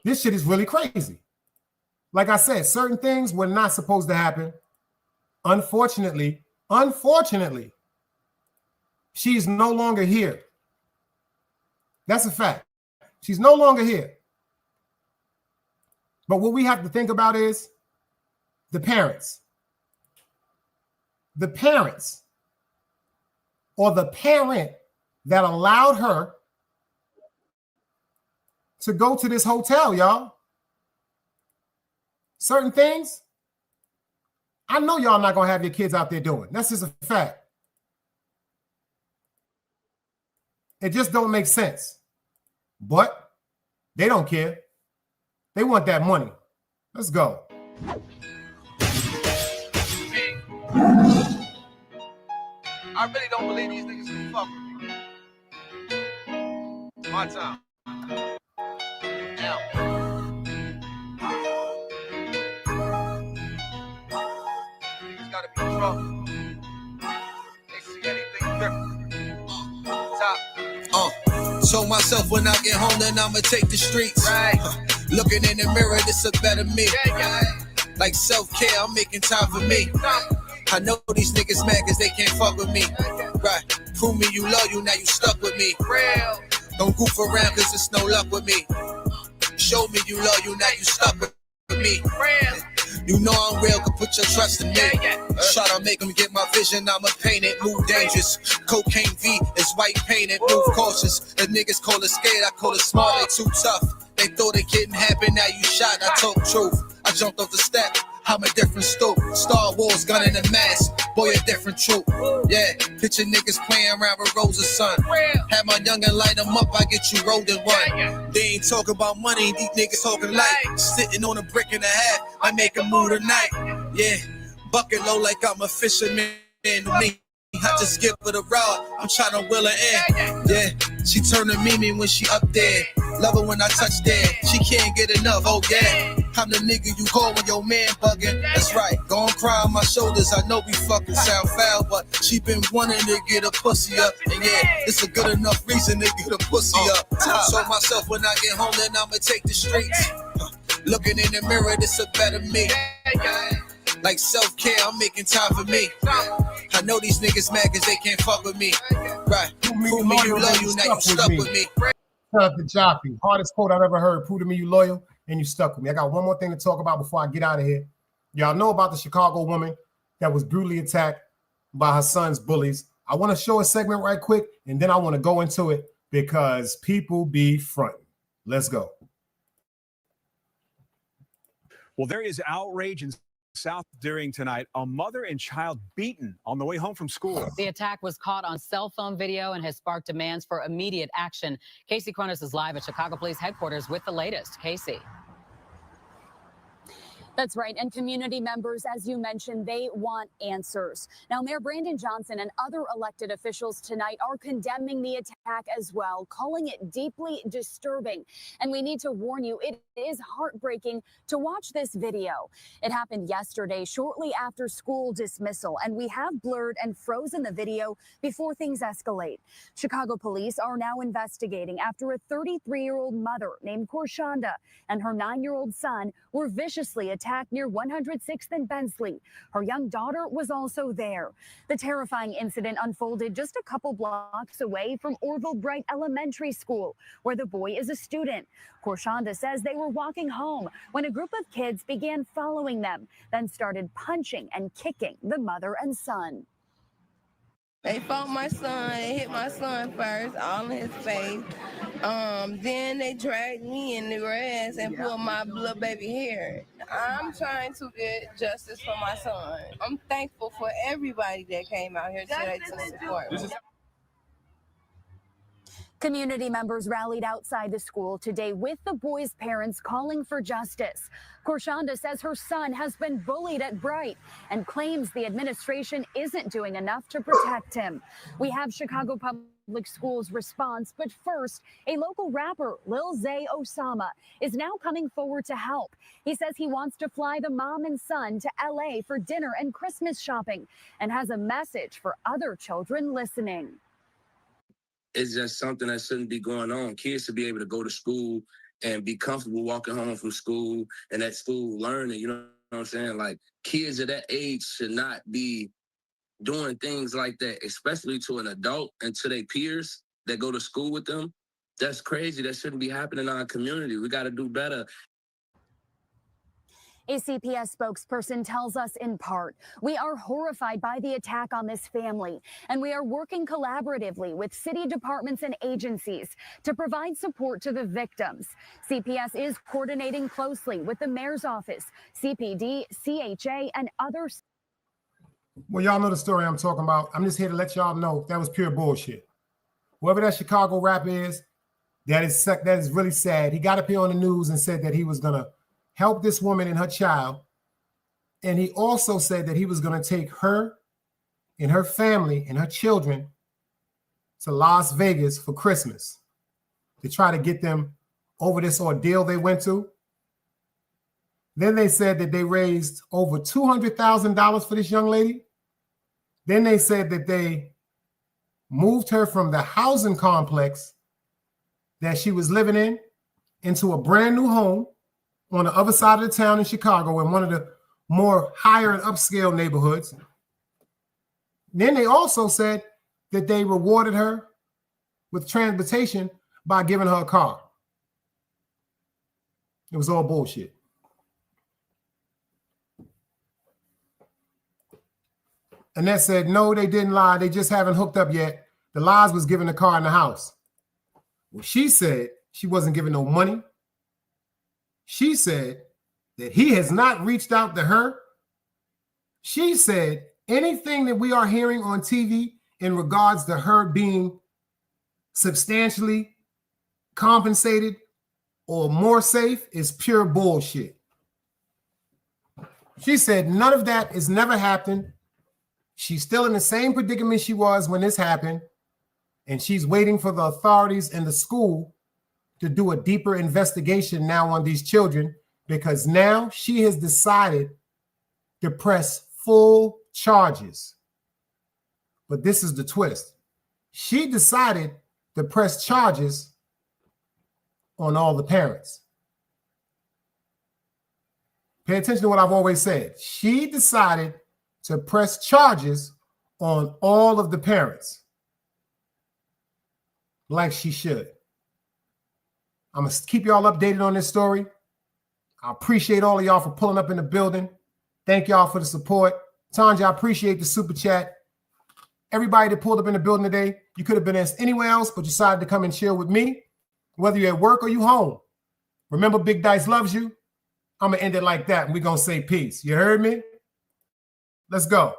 This shit is really crazy. Like I said, certain things were not supposed to happen. Unfortunately, she's no longer here. That's a fact. She's no longer here. But what we have to think about is the parents. The parents or the parent that allowed her to go to this hotel, y'all. Certain things, I know y'all not gonna have your kids out there doing. That's just a fact. It just don't make sense. But they don't care. They want that money. Let's go. I really don't believe these niggas can fuck with me. My time. Now. Niggas gotta be drunk. They see anything different. Top. Told myself when I get home, then I'ma take the streets. Right. Looking in the mirror, this a better me. Like self-care, I'm making time for me. I know these niggas mad cause they can't fuck with me. Right. Prove me you loyal, now you stuck with me. Real. Don't goof around cause it's no luck with me. Show me you loyal, now you stuck with me. Real. You know I'm real, can put your trust in me. Try to make them get my vision, I'ma paint it. Move dangerous. Cocaine V is white painted. Move cautious. The niggas call it scared, I call it smart. They too tough. They thought it couldn't happen, now you shot. I talk truth. I jumped off the step. I'm a different stoop. Star Wars, gun in the mask. Boy, a different troop. Yeah, picture niggas playing around with Rosa's son. Have my youngin' light them up, I get you rolled in one. They ain't talking about money, these niggas talking light. Sitting on a brick and a half, I make a move tonight. Yeah, bucket low like I'm a fisherman to me. I just give her the rod, I'm tryna wheel her in. Yeah, she turning Mimi when she up there. Love her when I touch there. She can't get enough, oh yeah. I'm the nigga you call when your man bugging. That's right, gon' cry on my shoulders. I know we fucking sound foul, but she been wanting to get a pussy up. And yeah, it's a good enough reason to get a pussy up. Told myself when I get home, then I'ma take the streets. Looking in the mirror, this a better me. Like self-care, I'm making time for me. I know these niggas mad cause they can't fuck with me. Right, prove me you loyal, now you stuck with me. Shout out to Joffrey. Hardest quote I've ever heard. Prove to me you loyal and you stuck with me. I got one more thing to talk about before I get out of here. Y'all know about the Chicago woman that was brutally attacked by her son's bullies. I want to show a segment right quick, and then I want to go into it because people be fronting. Let's go. Well, there is outrage in South during tonight. A mother and child beaten on the way home from school. The attack was caught on cell phone video and has sparked demands for immediate action. Casey Cronus is live at Chicago Police headquarters with the latest. Casey. That's right. And community members, as you mentioned, they want answers. Now, Mayor Brandon Johnson and other elected officials tonight are condemning the attack as well, calling it deeply disturbing. And we need to warn you, it is heartbreaking to watch this video. It happened yesterday, shortly after school dismissal, and we have blurred and frozen the video before things escalate. Chicago police are now investigating after a 33-year-old mother named Korshanda and her 9-year-old son were viciously attacked near 106th and Bensley. Her young daughter was also there. The terrifying incident unfolded just a couple blocks away from Orville Bright Elementary School, where the boy is a student. Korshanda says they were walking home when a group of kids began following them, then started punching and kicking the mother and son. They fought my son, they hit my son first, all in his face. Then they dragged me in the grass and pulled my little baby hair. I'm trying to get justice for my son. I'm thankful for everybody that came out here today to support me. Community members rallied outside the school today with the boys' parents calling for justice. Korshanda says her son has been bullied at Bright and claims the administration isn't doing enough to protect him. We have Chicago Public Schools' response, but first, a local rapper, Lil Zay Osama, is now coming forward to help. He says he wants to fly the mom and son to LA for dinner and Christmas shopping and has a message for other children listening. It's just something that shouldn't be going on. Kids should be able to go to school and be comfortable walking home from school and at school learning, you know what I'm saying? Like, kids at that age should not be doing things like that, especially to an adult and to their peers that go to school with them. That's crazy. That shouldn't be happening in our community. We got to do better. A CPS spokesperson tells us in part, "We are horrified by the attack on this family, and we are working collaboratively with city departments and agencies to provide support to the victims. CPS is coordinating closely with the mayor's office, CPD, CHA, and others." Well, y'all know the story I'm talking about. I'm just here to let y'all know that was pure bullshit. Whoever that Chicago rapper is, that is really sad. He got up here on the news and said that he was gonna help this woman and her child. And he also said that he was going to take her and her family and her children to Las Vegas for Christmas to try to get them over this ordeal they went to. Then they said that they raised over $200,000 for this young lady. Then they said that they moved her from the housing complex that she was living in into a brand new home on the other side of the town in Chicago, in one of the more higher and upscale neighborhoods. Then they also said that they rewarded her with transportation by giving her a car. It was all bullshit. Annette said, no, they didn't lie. They just haven't hooked up yet. The lies was giving the car in the house. Well, she said she wasn't giving no money. She said that he has not reached out to her. She said anything that we are hearing on TV in regards to her being substantially compensated or more safe is pure bullshit. She said none of that has never happened. She's still in the same predicament she was when this happened, and she's waiting for the authorities and the school to do a deeper investigation now on these children, because now she has decided to press full charges. But this is the twist. She decided to press charges on all the parents. Pay attention to what I've always said. She decided to press charges on all of the parents, like she should. I'm going to keep y'all updated on this story. I appreciate all of y'all for pulling up in the building. Thank y'all for the support. Tanja, I appreciate the super chat. Everybody that pulled up in the building today, you could have been anywhere else, but you decided to come and chill with me, whether you're at work or you home. Remember, Big Dice loves you. I'm going to end it like that, and we're going to say peace. You heard me? Let's go.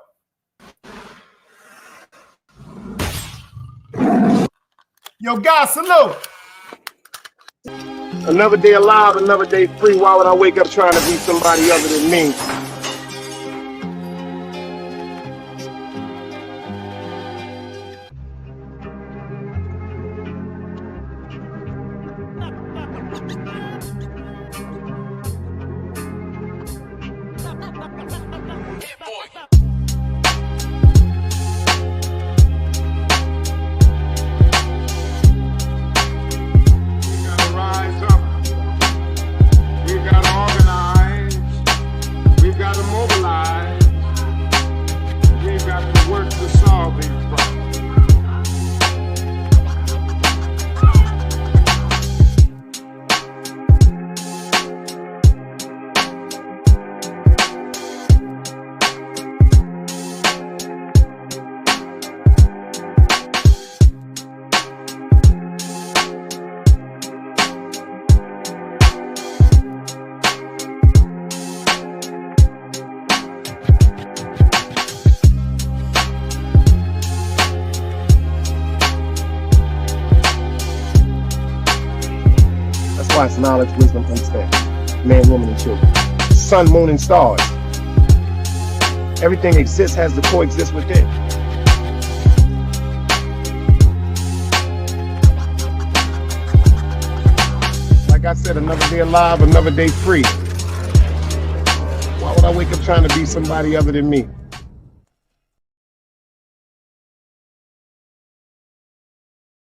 Yo, guys, salute. Another day alive, another day free. Why would I wake up trying to be somebody other than me? It's knowledge, wisdom, understanding. Man, woman, and children. Sun, moon, and stars. Everything exists, has to coexist within. Like I said, another day alive, another day free. Why would I wake up trying to be somebody other than me?